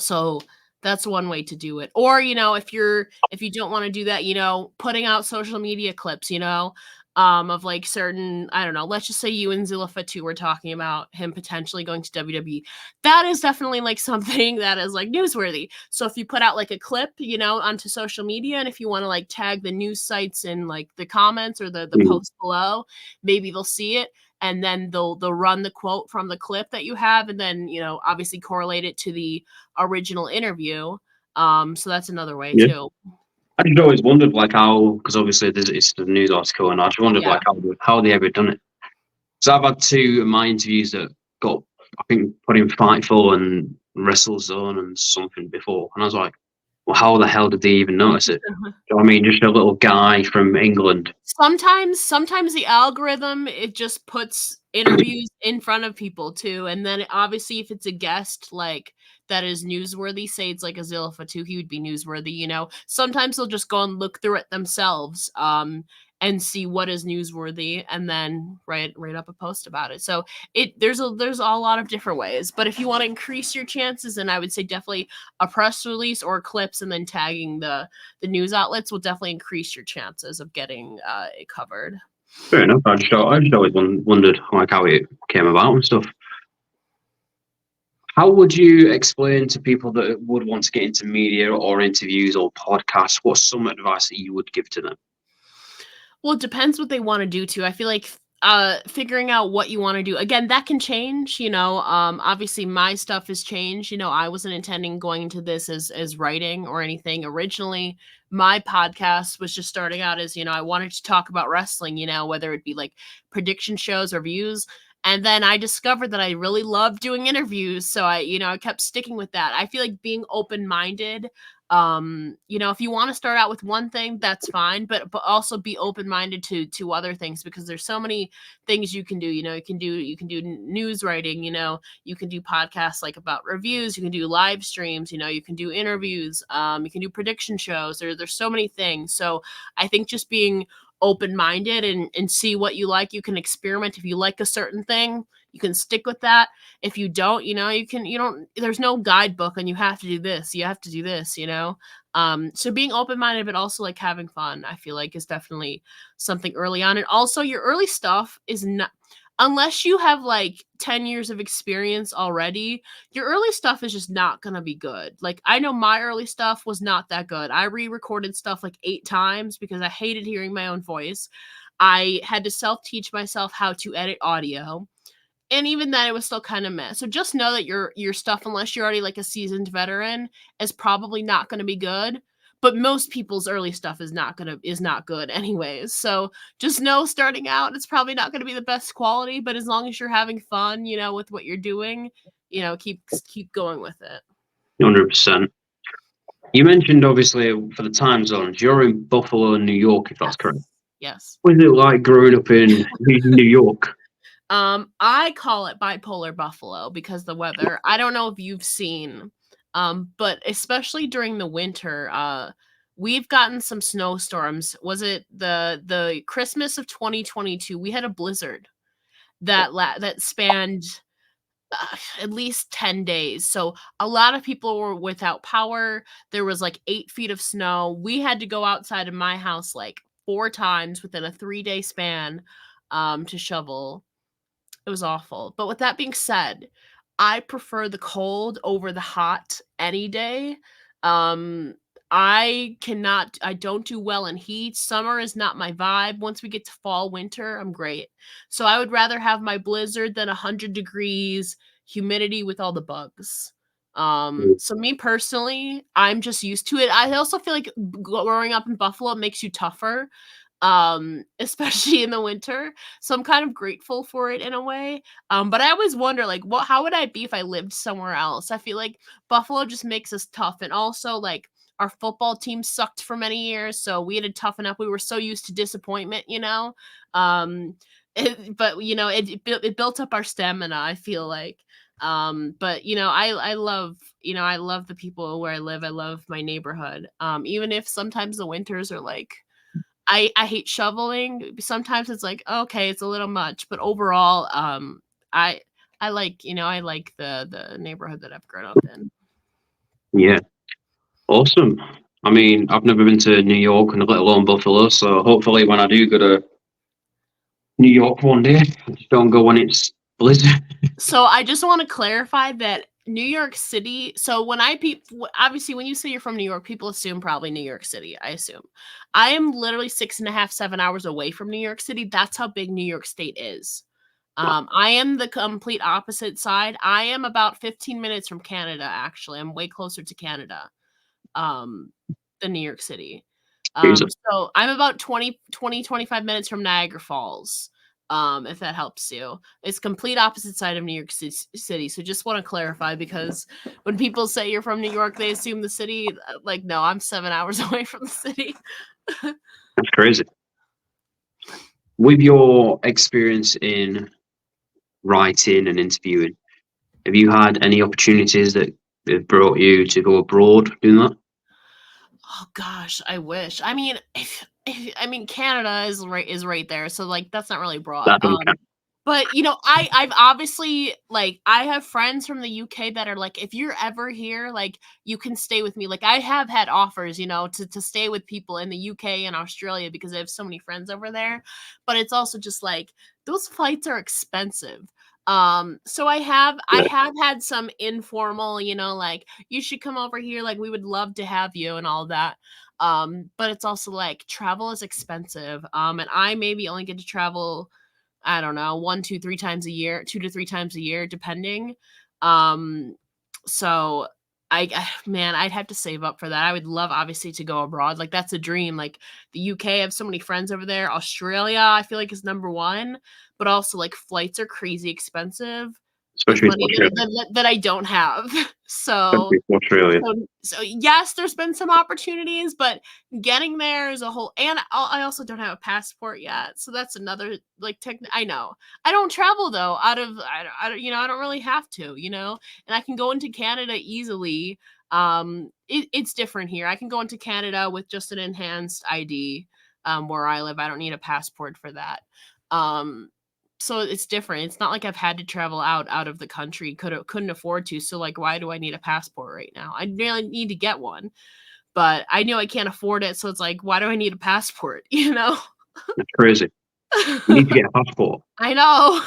So that's one way to do it. Or, if you don't want to do that, putting out social media clips, of like certain, I don't know, let's just say you and Zilla Fatu were talking about him potentially going to WWE. That is definitely like something that is like newsworthy. So if you put out like a clip, onto social media, and if you want to like tag the news sites in like the comments or the post below, maybe they'll see it. And then they'll run the quote from the clip that you have, and then, obviously correlate it to the original interview. So that's another way too. I just always wondered like how, because obviously it's a news article, and I just wondered like how they ever done it. So I've had 2 of my interviews that I think put in Fightful and WrestleZone and something before, and I was like, Well, how the hell did they even notice it? Do you know what I mean? Just a little guy from England. Sometimes the algorithm, it just puts interviews in front of people too, and then obviously if it's a guest like that is newsworthy, say it's like a Fatu, he would be newsworthy, you know. Sometimes they'll just go and look through it themselves, and see what is newsworthy, and then write up a post about it. So there's a lot of different ways, but if you want to increase your chances, then I would say definitely a press release or clips, and then tagging the news outlets will definitely increase your chances of getting it covered. Fair enough. I just always wondered like how it came about and stuff. How would you explain to people that would want to get into media or interviews or podcasts? What's some advice that you would give to them? Well, it depends what they want to do too. I feel like figuring out what you want to do, again, that can change, you know. Obviously my stuff has changed, you know. I wasn't intending going into this as writing or anything originally. My podcast was just starting out as, you know, I wanted to talk about wrestling, you know, whether it be like prediction shows, reviews. And then I discovered that I really love doing interviews, so I kept sticking with that. I feel like being open-minded, you know, if you want to start out with one thing, that's fine, but also be open-minded to other things, because there's so many things you can do. You know, you can do news writing, you know, you can do podcasts like about reviews, you can do live streams, you know, you can do interviews, you can do prediction shows. There's so many things. So I think just being open-minded and see what you like. You can experiment. If you like a certain thing, you can stick with that. If you don't, you know, there's no guidebook and you have to do this, you have to do this, you know. So being open-minded, but also like having fun, I feel like is definitely something early on. And also your early stuff is not, unless you have like 10 years of experience already, your early stuff is just not going to be good. Like I know my early stuff was not that good. I re-recorded stuff like 8 times because I hated hearing my own voice. I had to self-teach myself how to edit audio. And even then, it was still kind of meh. So just know that your stuff, unless you're already like a seasoned veteran, is probably not going to be good. But most people's early stuff is not good anyways. So just know starting out, it's probably not going to be the best quality. But as long as you're having fun, you know, with what you're doing, you know, keep going with it. 100%. You mentioned obviously for the time zones, you're in Buffalo, New York, if that's correct. Yes. What is it like growing up in New York? I call it bipolar Buffalo because the weather. I don't know if you've seen, but especially during the winter, we've gotten some snowstorms. Was it the Christmas of 2022? We had a blizzard that spanned at least 10 days. So a lot of people were without power. There was like 8 feet of snow. We had to go outside of my house like 4 times within a 3-day span to shovel. It was awful. But with that being said, I prefer the cold over the hot any day. Um, I don't do well in heat. Summer is not my vibe. Once we get to fall, winter, I'm great. So I would rather have my blizzard than 100 degrees, humidity with all the bugs. So me personally, I'm just used to it. I also feel like growing up in Buffalo makes you tougher, especially in the winter. So I'm kind of grateful for it in a way. But I always wonder, like, how would I be if I lived somewhere else? I feel like Buffalo just makes us tough. And also, like, our football team sucked for many years, so we had to toughen up. We were so used to disappointment, you know. But you know, it built up our stamina, I feel like. But you know, I love, you know, I love the people where I live. I love my neighborhood. Even if sometimes the winters are like, I hate shoveling. Sometimes it's like, okay, it's a little much, but overall, I like, you know, I like the neighborhood that I've grown up in. Yeah, awesome. I mean, I've never been to New York and let alone Buffalo, so hopefully when I do go to New York one day, I just don't go when it's blizzard. So I just want to clarify that New York City. So when obviously when you say you're from New York, people assume probably New York City. I assume I am literally 6.5, 7 hours away from New York City. That's how big New York State is. I am the complete opposite side. I am about 15 minutes from Canada. Actually, I'm way closer to Canada um, than New York City. Jesus. So I'm about 25 minutes from Niagara Falls. if that helps you. It's complete opposite side of New York City. So just want to clarify, because when people say you're from New York, they assume the city. Like, no, I'm 7 hours away from the city. That's crazy. With your experience in writing and interviewing, have you had any opportunities that have brought you to go abroad doing that? Oh gosh, I wish. I mean, I mean, Canada is right there, so like that's not really broad. That doesn't count. But you know, I've obviously, like, I have friends from the UK that are like, if you're ever here, like, you can stay with me. Like, I have had offers, you know, to stay with people in the UK and Australia because I have so many friends over there. But it's also just like those flights are expensive. So I have had some informal, you know, like, you should come over here, like, we would love to have you and all that. But it's also like travel is expensive. And I maybe only get to travel, I don't know, 1, 2, 3 times a year, 2 to 3 times a year, depending. Um, so man, I'd have to save up for that. I would love, obviously, to go abroad. Like, that's a dream. Like, the UK, I have so many friends over there. Australia, I feel like, is number one, but also, like, flights are crazy expensive with Especially to money Australia. that I don't have. So Especially to Australia. so yes, there's been some opportunities, but getting there is a whole. And I also don't have a passport yet, so that's another, like, I know I don't travel though. I don't, you know, I don't really have to, you know, and I can go into Canada easily. It's different here. I can go into Canada with just an enhanced ID. Where I live, I don't need a passport for that. So it's different. It's not like I've had to travel out of the country. Couldn't afford to. So, like, why do I need a passport right now? I really need to get one, but I know I can't afford it. So it's like, why do I need a passport? You know? That's crazy. You need to get a passport. I know.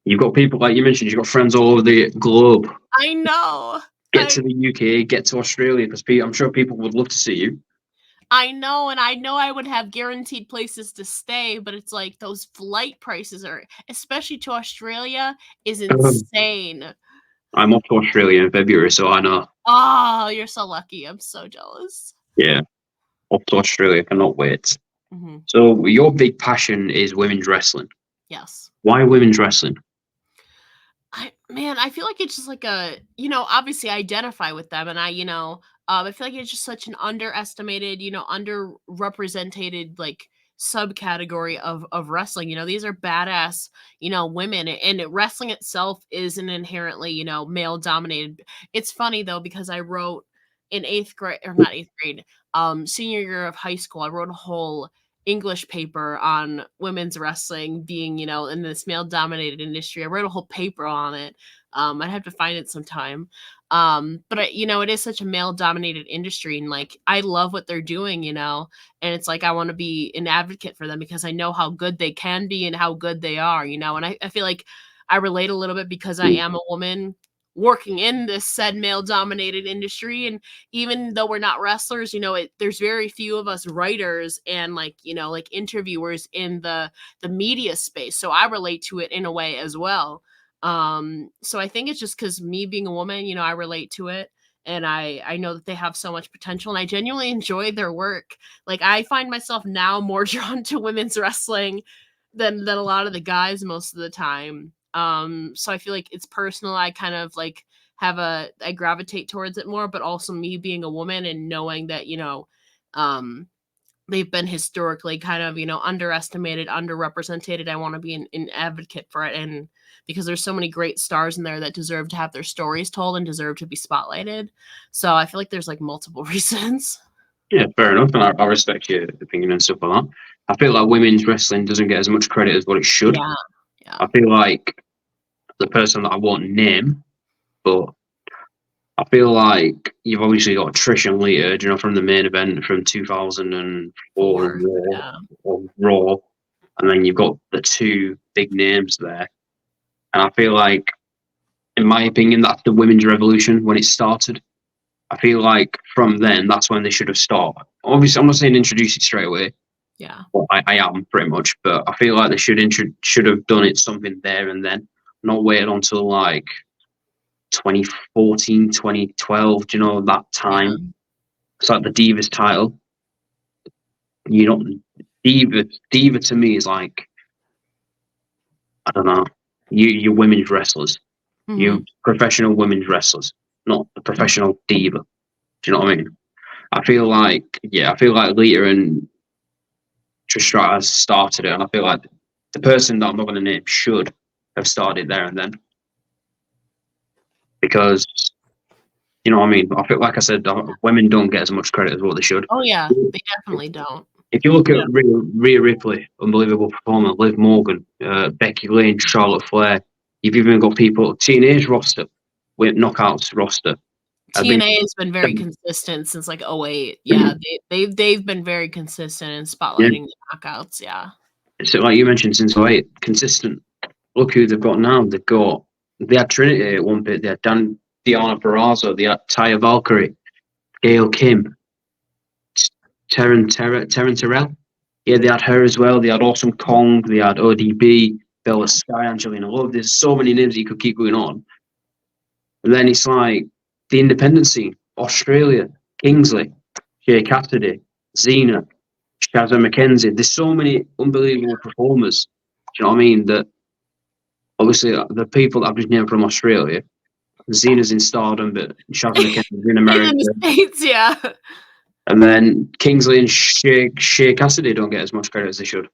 You've got people, like you mentioned, you've got friends all over the globe. I know. Get to the UK, get to Australia, because I'm sure people would love to see you. I know, and I know I would have guaranteed places to stay, but it's like those flight prices are, especially to Australia, is insane. I'm off to Australia in February, so I know. Oh, you're so lucky. I'm so jealous. Yeah, off to Australia. Cannot wait. Mm-hmm. So your big passion is women's wrestling. Yes. Why women's wrestling? I feel like it's just like a, you know, obviously I identify with them, and I feel like it's just such an underestimated, you know, underrepresented, like, subcategory of wrestling. You know, these are badass, you know, women, and wrestling itself isn't inherently, you know, male dominated. It's funny though, because I wrote in 8th grade, or not 8th grade, senior year of high school, I wrote a whole English paper on women's wrestling being, you know, in this male dominated industry. I wrote a whole paper on it. I'd have to find it sometime. But you know, it is such a male dominated industry, and like, I love what they're doing, you know, and it's like, I want to be an advocate for them because I know how good they can be and how good they are, you know, and I feel like I relate a little bit because I am a woman working in this said male dominated industry. And even though we're not wrestlers, you know, there's very few of us writers and, like, you know, like, interviewers in the media space, so I relate to it in a way as well. So I think it's just because me being a woman, you know, I relate to it, and I know that they have so much potential, and I genuinely enjoy their work. Like, I find myself now more drawn to women's wrestling than a lot of the guys most of the time. So I feel like it's personal. I kind of, like, I gravitate towards it more, but also me being a woman and knowing that, you know, they've been historically kind of, you know, underestimated, underrepresented. I want to be an advocate for it. And because there's so many great stars in there that deserve to have their stories told and deserve to be spotlighted. So I feel like there's, like, multiple reasons. Yeah, fair enough, and I respect your opinion and stuff like that. I feel like women's wrestling doesn't get as much credit as what it should. Yeah. I feel like the person that I won't name, but I feel like you've obviously got Trish and Lita, you know, from the main event from 2004 Or, Raw, yeah. or Raw, and then you've got the two big names there. And I feel like, in my opinion, that's the women's revolution when it started. I feel like from then, that's when they should have started. Obviously, I'm not saying introduce it straight away. Yeah. Well, I am pretty much, but I feel like they should have done it something there and then, not waited until like 2014, 2012. Do you know that time? Yeah. It's like the Divas title. You know, Diva to me is like I don't know, you women's wrestlers, Mhm. you professional women's wrestlers, not a professional diva. Do you know what I mean? I feel like Lita and Trish Stratus started it, and I feel like the person that I'm not going to name should have started there and then, because you know what I mean. I feel like I said, women don't get as much credit as what they should. Oh yeah, they definitely don't. If you look at Rhea Ripley, unbelievable performer, Liv Morgan, Becky Lynch, Charlotte Flair, you've even got people TNA's roster with knockouts roster. TNA has been very consistent since like 08. Yeah, they've been very consistent in spotlighting the knockouts. Yeah. So like you mentioned, since 08, consistent. Look who they've got now. They had Trinity at one bit. They had Deonna Purrazzo. They had Taya Valkyrie, Gail Kim, Terran Terrell. Yeah, they had her as well. They had Awesome Kong. They had ODB, Bella Sky, Angelina Love. There's so many names that you could keep going on. And then it's like the independent scene, Australia, Kingsley, Jay Cassidy, Xena, Shazza McKenzie. There's so many unbelievable performers. Do you know what I mean? That obviously the people that I've just named from Australia, Xena's in Stardom, but Shazza McKenzie's in America. In the States, yeah. And then Kingsley and Shea Cassidy don't get as much credit as they should.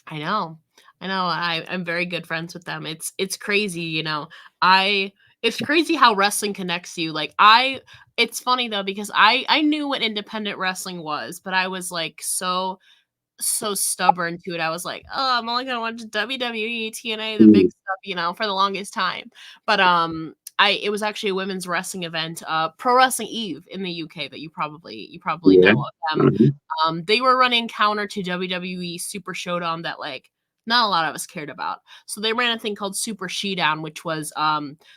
I know. I'm very good friends with them. It's crazy, you know. It's crazy how wrestling connects you. Like it's funny though, because I knew what independent wrestling was, but I was like so stubborn to it. I was like, oh, I'm only gonna watch WWE, TNA, the big stuff, you know, for the longest time. But it was actually a women's wrestling event, Pro Wrestling Eve in the UK that you probably know of them. They were running counter to WWE Super Showdown that like not a lot of us cared about. So they ran a thing called Super Showdown, which was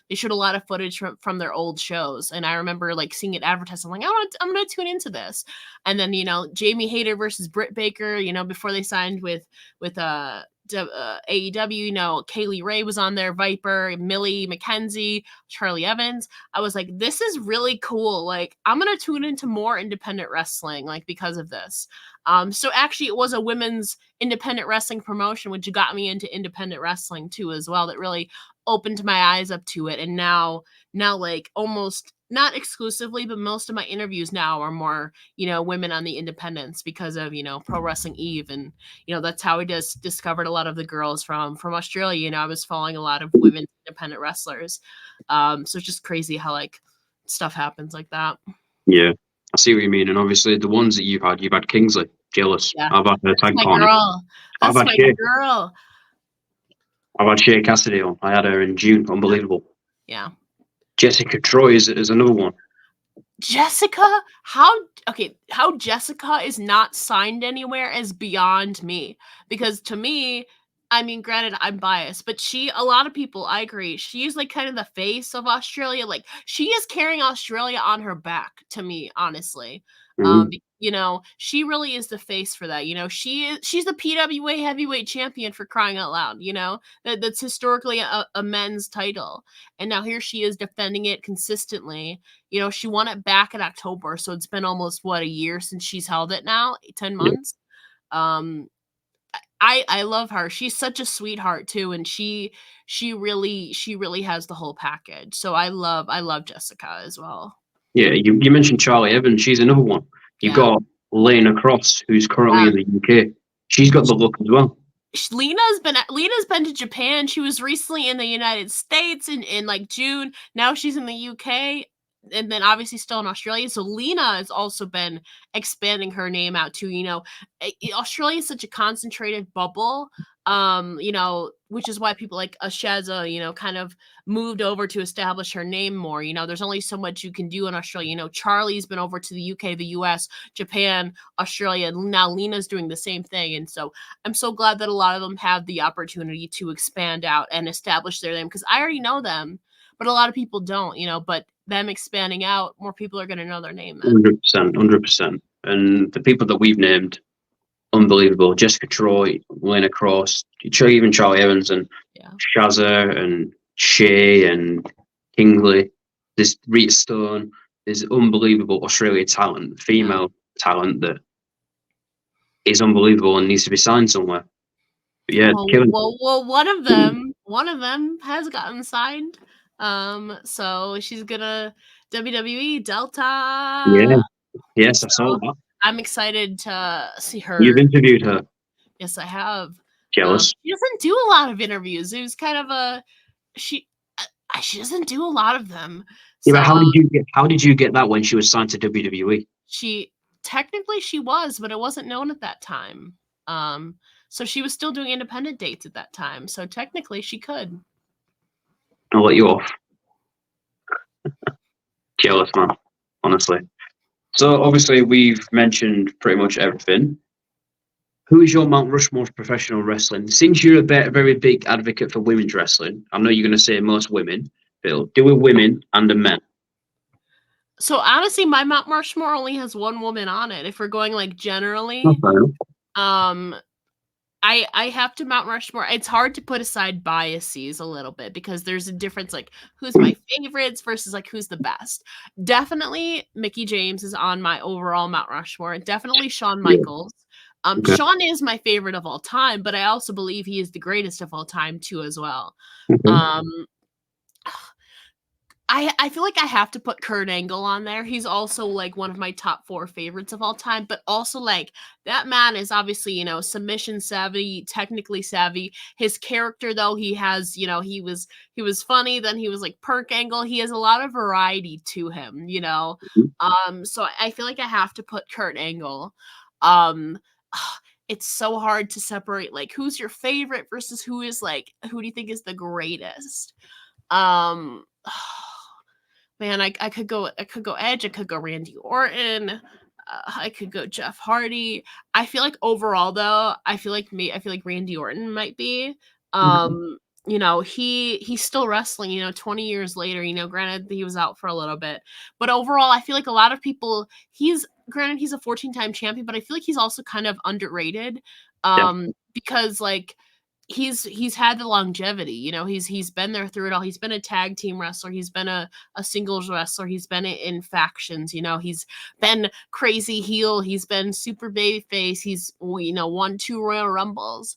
they showed a lot of footage from their old shows, and I remember like seeing it advertised. I'm like, I'm gonna tune into this. And then, you know, Jamie Hayter versus Britt Baker, you know, before they signed with AEW, you know, Kaylee Ray was on there, Viper, Millie McKenzie, Charlie Evans. I was like, this is really cool. Like, I'm gonna tune into more independent wrestling, like, because of this. So actually it was a women's independent wrestling promotion, which got me into independent wrestling too as well, that really opened my eyes up to it. And now like almost not exclusively, but most of my interviews now are more, you know, women on the independents because of, you know, Pro Wrestling Eve. And, you know, that's how I just discovered a lot of the girls from Australia. You know, I was following a lot of women independent wrestlers. So it's just crazy how like stuff happens like that. Yeah, I see what you mean. And obviously the ones that you've had Kingsley, jealous. Yeah. I've had her tag partner. That's my girl. I've had Shea Cassidy on. I had her in June. Unbelievable. Yeah. Jessica Troy is another one. Jessica, how Jessica is not signed anywhere is beyond me. Because to me, I mean, granted, I'm biased, but a lot of people, I agree, she's like kind of the face of Australia. Like, she is carrying Australia on her back, to me, honestly. You know, she really is the face for that. You know, she's the PWA heavyweight champion, for crying out loud. You know, that's historically a men's title, and now here she is defending it consistently. You know, she won it back in October, so it's been almost a year since she's held it now, 10 months. I love her. She's such a sweetheart too, and she really has the whole package. So I love Jessica as well. Yeah, you mentioned Charlie Evans. She's another one. You've got Lena Cross, who's currently in the UK. She's got the look as well. Lena's been to Japan. She was recently in the United States in like June. Now she's in the UK, and then obviously still in Australia. So Lena has also been expanding her name out too. You know, Australia is such a concentrated bubble. You know, which is why people like Shazza, you know, kind of moved over to establish her name more. You know, there's only so much you can do in Australia. You know, Charlie's been over to the UK, the US, Japan, Australia, and now Lena's doing the same thing. And so I'm so glad that a lot of them have the opportunity to expand out and establish their name, because I already know them, but a lot of people don't, you know, but them expanding out, more people are going to know their name then. 100%. And the people that we've named, unbelievable. Jessica Troy, Lena Cross, even Charlie Evans and Shazza and Shea and Kingsley. There's Rita Stone. There's unbelievable Australia talent, female talent that is unbelievable and needs to be signed somewhere. Yeah, Well, one of them has gotten signed. So she's gonna WWE yeah, Delta. yes, I saw So that. I'm excited to see You've her. interviewed her. Yes, I have. Jealous. She doesn't do a lot of interviews. It was kind of a she. She doesn't do a lot of them. Yeah, but So how did you get that when she was signed to WWE? she technically she was, but it wasn't known at that time. So she was still doing independent dates at that time. So technically she could. I'll let you off. Jealous, man. Honestly. So obviously we've mentioned pretty much everything. Who is your Mount Rushmore of professional wrestling? Since you're a very big advocate for women's wrestling, I know you're going to say most women, Phil. Do a women and a men. So honestly, my Mount Rushmore only has one woman on it. If we're going like generally, Okay. um, I have to Mount Rushmore. It's hard to put aside biases a little bit because there's a difference, like who's my favorites versus like who's the best. Definitely, Mickie James is on my overall Mount Rushmore. Definitely Shawn Michaels. Okay. Shawn is my favorite of all time, but I also believe he is the greatest of all time too, as well. Okay. Um, I feel like I have to put Kurt Angle on there. He's also like one of my top 4 favorites of all time, but also like that man is obviously, submission savvy, technically savvy. His character though, he has, he was funny, then he was like Perk Angle. He has a lot of variety to him. So I feel like I have to put Kurt Angle. Um it's so hard to separate like who's your favorite versus who do you think is the greatest? Um Man, I could go Edge, I could go Randy Orton, I could go Jeff Hardy. I feel like overall though, I feel like Randy Orton might be. He's still wrestling, 20 years later, granted he was out for a little bit. But overall, I feel like a lot of people he's a 14-time champion, but I feel like he's also kind of underrated. Yeah. Because like he's had the longevity, he's been there through it all. He's been a tag team wrestler, he's been a singles wrestler, he's been in factions, he's been crazy heel, he's been super baby face, he's won 2 Royal Rumbles.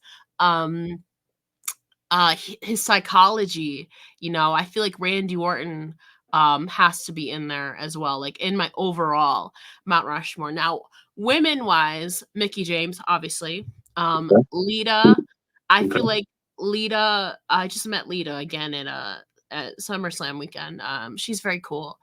His psychology, I feel like Randy Orton has to be in there as well, like in my overall Mount Rushmore. Now, women wise, Mickie James, obviously. Okay. Lita, I Okay. feel like Lita, I just met Lita again at SummerSlam weekend. She's very cool.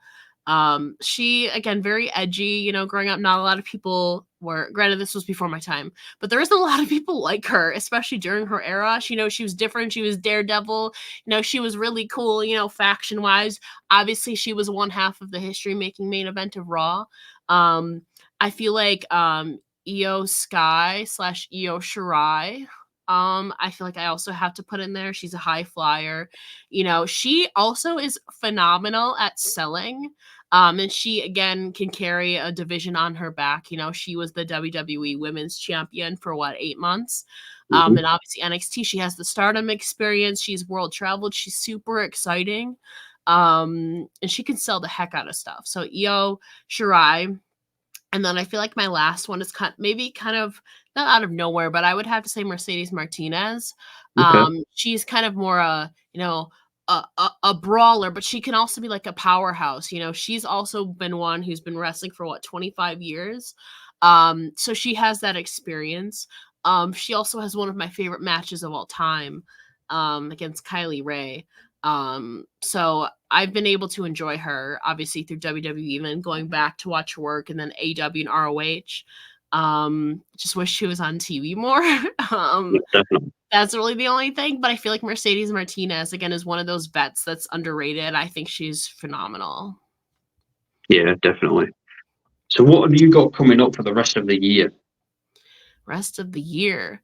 She again very edgy, growing up not a lot of people were, granted this was before my time, but there isn't a lot of people like her, especially during her era. She was different, she was Daredevil, she was really cool, faction wise. Obviously she was one half of the history making main event of Raw. I feel like Io Sky / Io Shirai, I feel like I also have to put in there. She's a high flyer. She also is phenomenal at selling. And she again can carry a division on her back. She was the WWE Women's Champion for 8 months. And obviously NXT, she has the Stardom experience. She's world traveled. She's super exciting. And she can sell the heck out of stuff. So Io Shirai. And then I feel like my last one is kind of not out of nowhere, but I would have to say Mercedes Martinez. Okay. She's kind of more a brawler, but she can also be like a powerhouse. She's also been one who's been wrestling for 25 years. So she has that experience. She also has one of my favorite matches of all time, against Kylie Ray. So I've been able to enjoy her obviously through WWE and then going back to watch her work and then AEW and ROH. Just wish she was on TV more. Yeah, definitely. That's really the only thing, but I feel like Mercedes Martinez again is one of those vets that's underrated. I think she's phenomenal. Yeah, definitely. So what have you got coming up for the rest of the year? Rest of the year.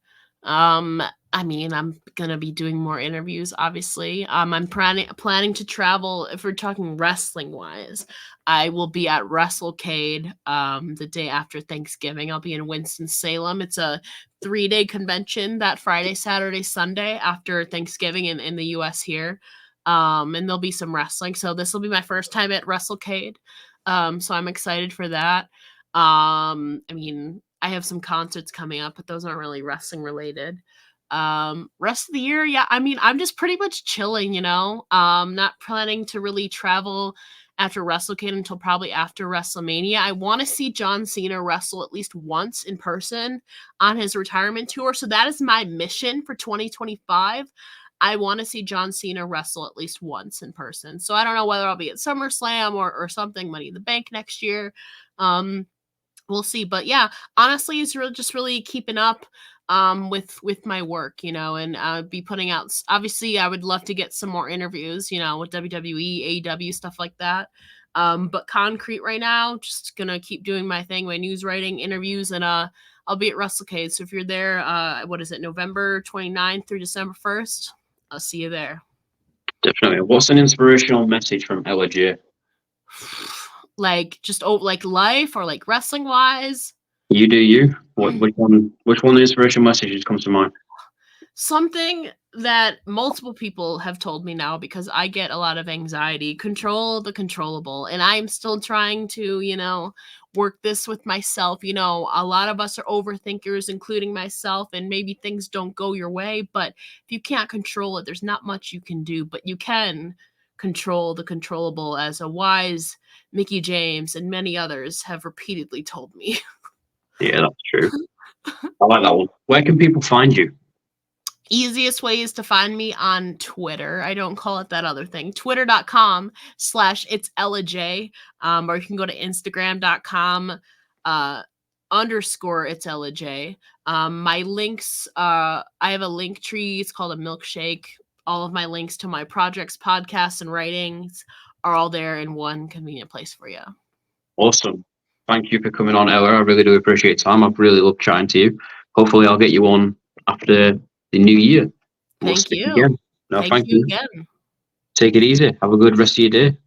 I mean, I'm gonna be doing more interviews, obviously. I'm planning to travel. If we're talking wrestling wise, I will be at WrestleCade the day after Thanksgiving. I'll be in Winston-Salem. It's a 3-day convention that Friday, Saturday, Sunday after Thanksgiving in the US here. And there'll be some wrestling. So this will be my first time at WrestleCade. So I'm excited for that. I mean, I have some concerts coming up, but those aren't really wrestling related. Rest of the year, yeah, I mean, I'm just pretty much chilling, not planning to really travel after WrestleCade until probably after WrestleMania. I want to see John Cena wrestle at least once in person on his retirement tour. So that is my mission for 2025. I want to see John Cena wrestle at least once in person. So I don't know whether I'll be at SummerSlam or something, Money in the Bank next year. We'll see. But yeah, honestly, it's really keeping up with my work, and be putting out. Obviously, I would love to get some more interviews, with WWE, AEW, stuff like that. But concrete right now, just gonna keep doing my thing, my news writing, interviews, and I'll be at WrestleCade. So if you're there, what is it, November 29th through December 1st? I'll see you there. Definitely. What's an inspirational message from Ella J? Like just like life or like wrestling wise? You do you. Which one of the inspirational messages comes to mind? Something that multiple people have told me now, because I get a lot of anxiety. Control the controllable. And I'm still trying to, work this with myself. A lot of us are overthinkers, including myself, and maybe things don't go your way. But if you can't control it, there's not much you can do. But you can control the controllable, as a wise Mickie James and many others have repeatedly told me. Yeah, that's true. I like that one. Where can people find you? Easiest way is to find me on Twitter. I don't call it that other thing. Twitter.com/it's Ella J. Or you can go to Instagram.com _it's Ella J. My links, I have a link tree. It's called a milkshake. All of my links to my projects, podcasts, and writings are all there in one convenient place for you. Awesome. Thank you for coming on, Ella. I really do appreciate time. I've really loved chatting to you. Hopefully I'll get you on after the new year. Thank you. Again. No, thank you again. Take it easy. Have a good rest of your day.